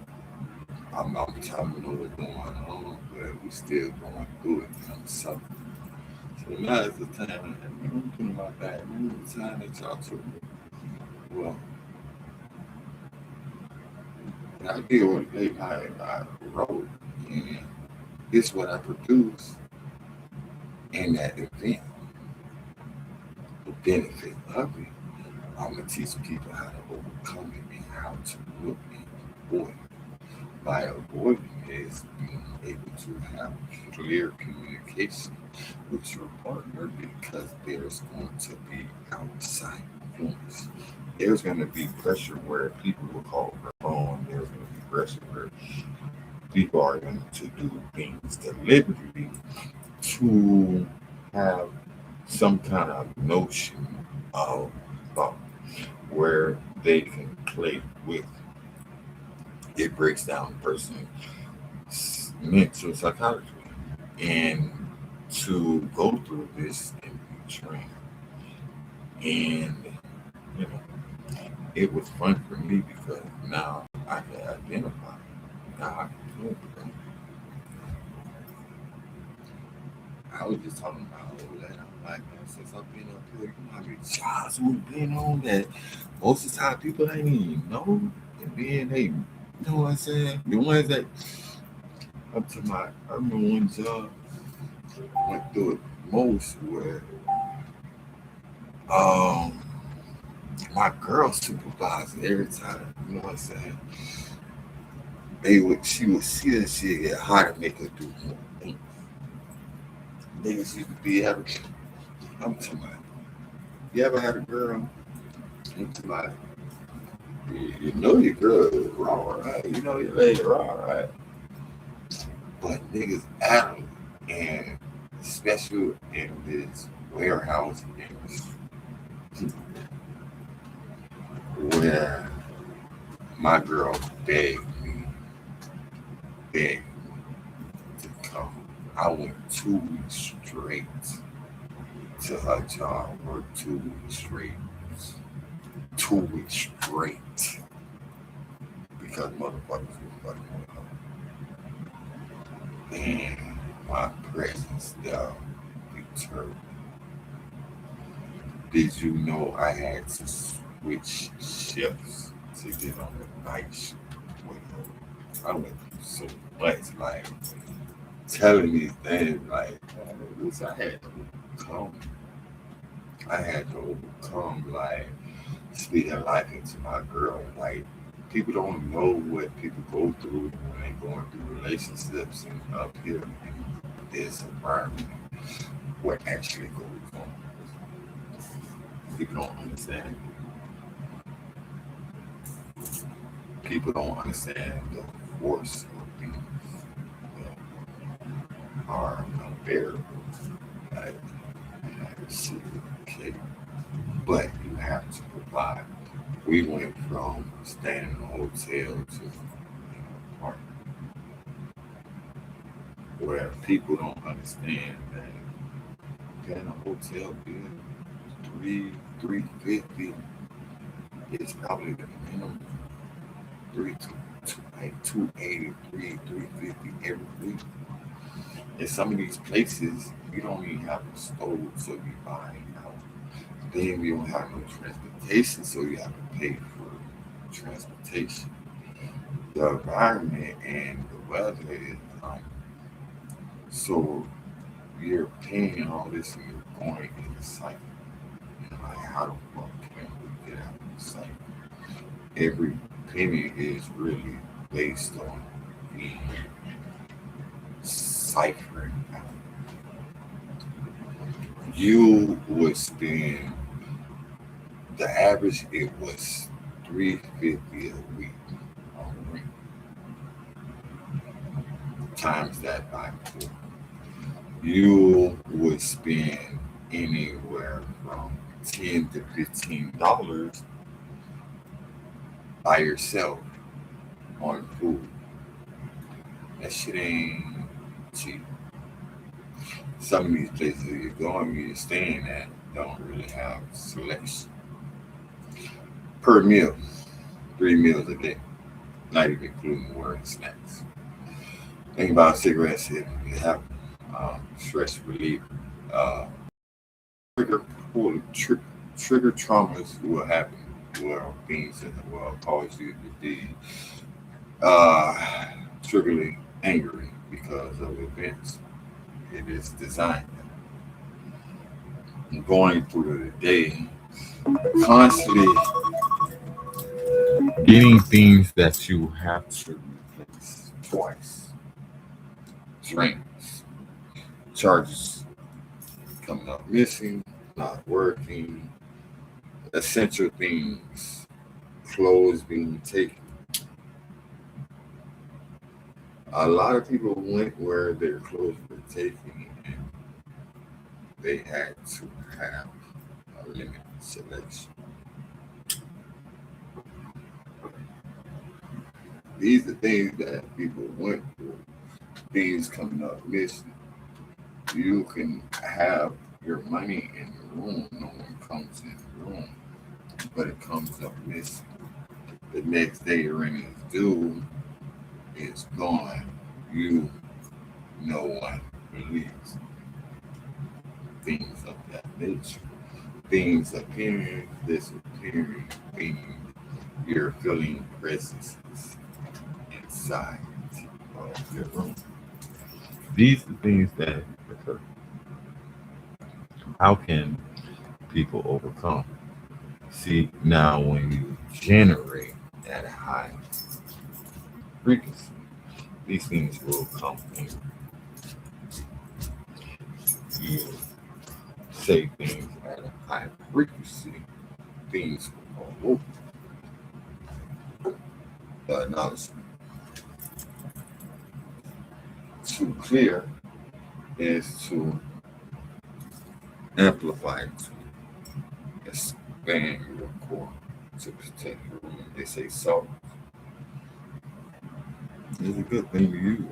I'm telling you what's going on, but we still going through it, so now is the time, I'm putting my back, the time that y'all took me. Well, I did what I wrote, and it's what I produced in that event. The benefit of it, I'm going to teach people how to overcome it and how to look and avoid it. By avoiding is being able to have clear communication with your partner because there's going to be outside influence. There's going to be pressure where people will call her phone. There's going to be pressure where people are going to do things deliberately to have some kind of notion of thought where they can play with. It breaks down the person's mental psychology. And to go through this and be trained. And, you know, it was fun for me because now I can identify. Now I can feel I was just talking about all that. I'm like, man, since I've been up here, you know how many jobs we've been on that most of the time people ain't even know. And then they, you know what I'm saying? The ones that up to my, I remember one job went through it most where um my girl supervisor every time, you know what I'm saying? She would see that shit get hot and make her do more things. Niggas used to be having, I'm talking about, you ever had a girl? I'm talking about, you know your girl is raw, right? You know your lady raw, right? But niggas out and especially in this warehouse industry where my girl begged me, begged to come. I went 2 weeks straight to her job, worked 2 weeks straight, 2 weeks straight because motherfuckers was fucking with her. And my presence there deterred. Did you know I had to switch shifts to get on the night shift with her? I went through so much, like telling me things like, at least overcome. I had to overcome, like speaking life into my girl. Like people don't know what people go through when they going through relationships and up here in this environment, what actually goes on. People don't understand. People don't understand the force of things that are unbearable. Like, shit, okay, but you have to provide. We went from staying in a hotel to an apartment where people don't understand that paying a hotel bill $350 is probably the minimum. Three to like 280, 350 every week. In some of these places, you don't even have a stove, so you buying out. Then we don't have no transportation, so you have to pay for transportation. The environment and the weather is so you're paying all this and you're going in the cycle. And like, how the fuck can we get out of the cycle? Every penny is really based on being ciphering out. You would spend the average it was $350 a week on rent. Times that by 4. You would spend anywhere from $10 to $15 by yourself on food. That shit ain't cheap. Some of these places you're going, you're staying at, don't really have selection per meal. 3 meals a day, not even including water and snacks. Think about cigarettes here. You have stress relief. Uh, trigger, trigger traumas will happen. Well, things in the world cause you to be uh, triggerly angry because of events. It is designed. Going through the day, constantly getting things that you have to replace twice. Drinks, charges coming up missing, not working, essential things, clothes being taken. A lot of people went where their clothes were taken and they had to have a limited selection. These are things that people went through. Things coming up missing. You can have your money in the room, no one comes in the room, but it comes up missing. The next day your rent is due, it's gone. You, no one believes. things of that nature. Things appearing, disappearing, being, you're feeling presences inside of your room. These are things that occur. How can people overcome? See, now when you generate at a high frequency, these things will come in. You say things at a high frequency, things will come over. The announcement to clear is to amplify, to expand your core, to protect your room. They say salt is a good thing to use.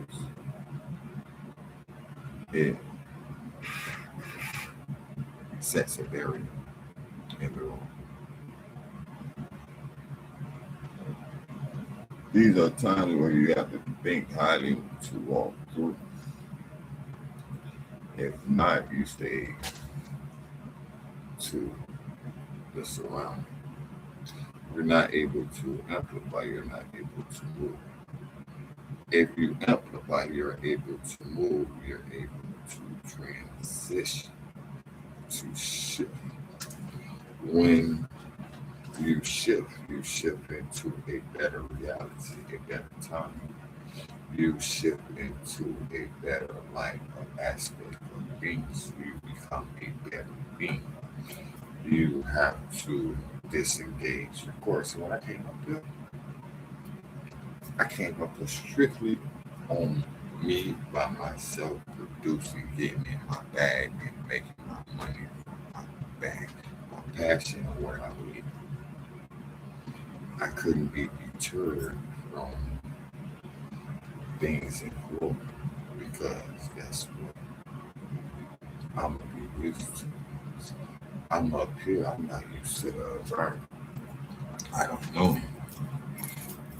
It sets a barrier in the room. These are times where you have to think highly to walk through. If not, you stay to the surrounding. You're not able to amplify, you're not able to move. If you amplify, you're able to move, you're able to transition, to shift. When you shift into a better reality, a better time. You shift into a better life, an aspect of being, so you become a better being. You have to disengage. Of course, when I came up with strictly on me by myself, producing, getting in my bag, and making my money from my bag, my passion, what I believe. I couldn't be deterred from things in growth because that's what I'm gonna be used to. I'm up here, I'm not used to the environment. I don't know.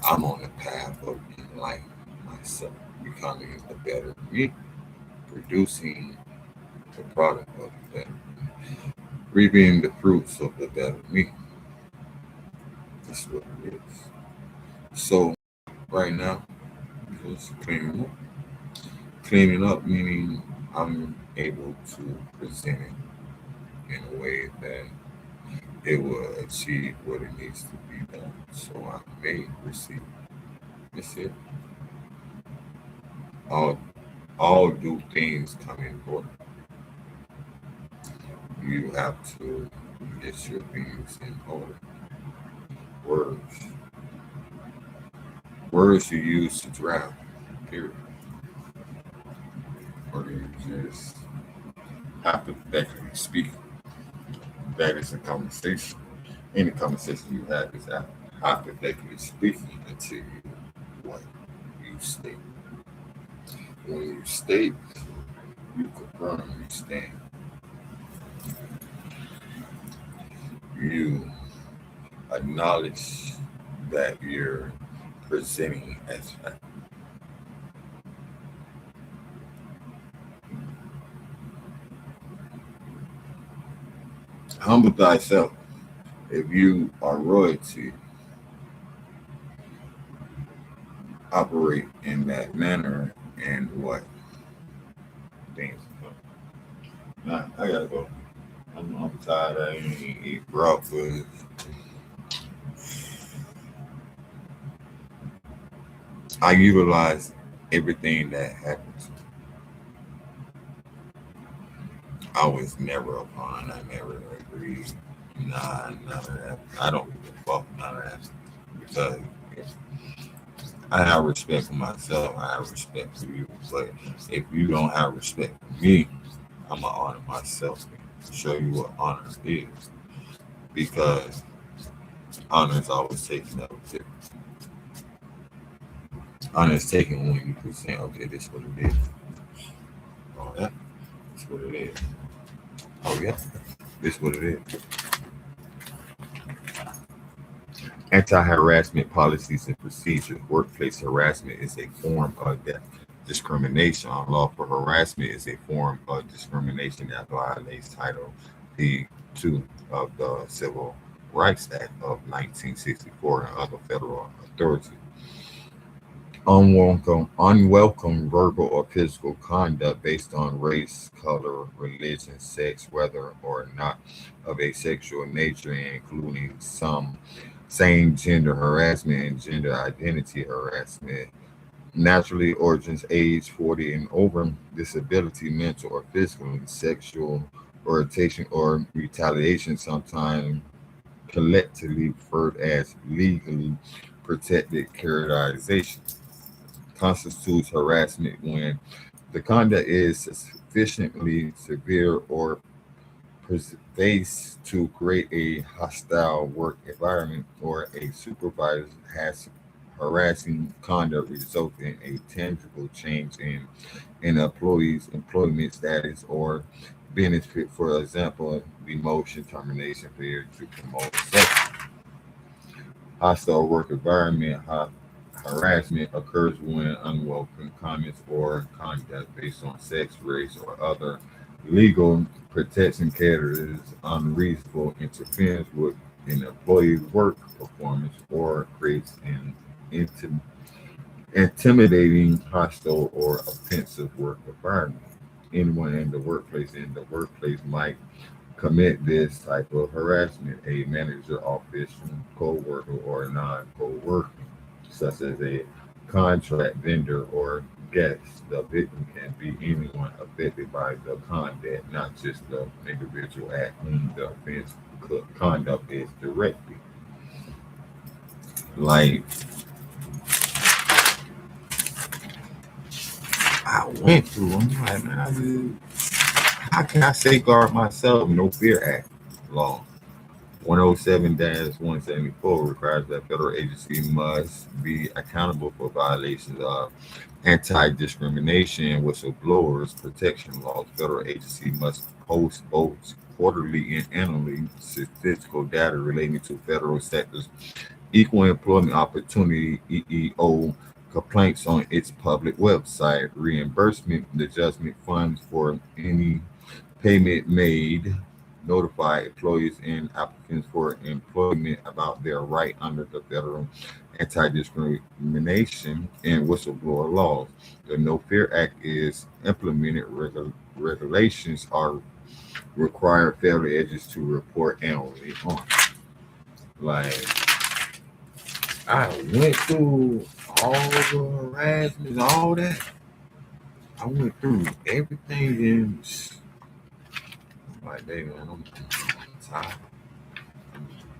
I'm on the path of enlightening myself, becoming a better me, producing the product of the better, reaping the fruits of the better me. That's what it is. So right now, just cleaning up. Cleaning up meaning I'm able to present it in a way that it will achieve what it needs to be done. So I may receive. That's it. All all do things come in order. You have to get your things in order. Words. Words you use to draft. Period. Or you just hypothetically speaking. That is a conversation. Any conversation you have is hypothetically speaking until you what you state. When you state, you confirm, you stand. You acknowledge that you're presenting as fact. Humble thyself. If you are royalty, operate in that manner and what things. Nah, I gotta go. I'm tired. I ain't eat breakfast. I utilize everything that happens. I was never upon. I never agreed. Nah, none of that. I don't give a fuck none of that. Because I have respect for myself. I have respect for you. But if you don't have respect for me, I'm gonna honor myself and show you what honor is. Because honor is always taken up. Honor is taken when you present, okay, this is what it is. Oh yeah, this is what it is. Oh yeah, this is what it is. Anti-harassment policies and procedures. Workplace harassment is a form of that. discrimination. Unlawful harassment is a form of discrimination that violates Title P2 of the Civil Rights Act of 1964 and other federal authorities. Unwelcome verbal or physical conduct based on race, color, religion, sex, whether or not of a sexual nature, including some same gender harassment and gender identity harassment, naturally origins age 40 and over, disability, mental or physical, sexual orientation or retaliation, sometimes collectively referred as legally protected characterization, constitutes harassment when the conduct is sufficiently severe or pervasive to create a hostile work environment, or a supervisor has harassing conduct result in a tangible change in an employee's employment status or benefit, for example, demotion, termination, failure to promote such. Hostile work environment harassment occurs when unwelcome comments or conduct based on sex, race, or other legal protection categories, unreasonable interference with an employee's work performance, or creates an intim- intimidating, hostile, or offensive work environment. Anyone in the workplace might commit this type of harassment: a manager, official, co-worker, or non-co-worker, such as a contract vendor or guest. The victim can be anyone affected by the conduct, not just the individual at whom the offense conduct is directed. Like, I went through, I'm like, man, how can I safeguard myself? No Fear Act law. 107-174 requires that federal agency must be accountable for violations of anti-discrimination and whistleblowers protection laws. Federal agency must post both quarterly and annually statistical data relating to federal sectors equal employment opportunity (EEO) complaints on its public website. Reimbursement the adjustment funds for any payment made, notify employees and applicants for employment about their right under the federal anti-discrimination and whistleblower laws. The No Fear Act is implemented. Regulations are required federal agents to report annually on. Like, I went through all the harassment, all that. I went through everything, and I'm like, baby, man, I'm tired.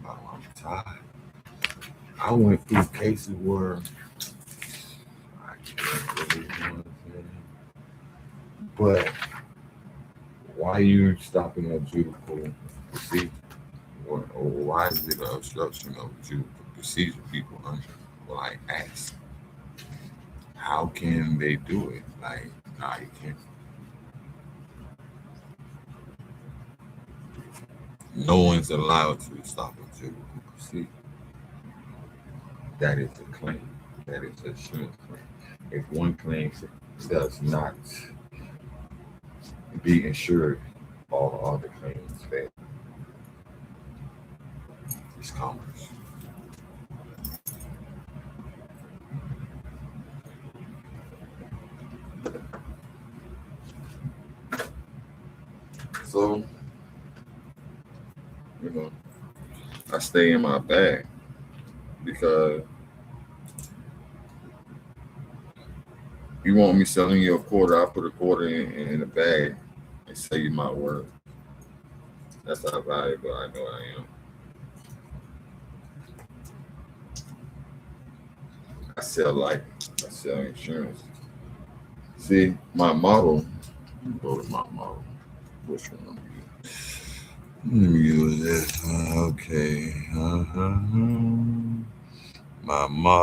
I'm tired. I went through cases where I can't really understand. But why you stopping a judicial procedure? Or why is it an obstruction of judicial procedure? People like ask, how can they do it? Like, nah, you can't. No one's allowed to stop a judicial procedure. That is a claim. That is an insurance claim. If one claim does not be insured, all the other claims fail. It's commerce. So, you know, I stay in my bag because you want me selling you a quarter, I put a quarter in the bag and sell you my word. That's how valuable I know I am. I sell life. I sell insurance. See, my model, go to my model. Which one? Let me use this. Okay. My model.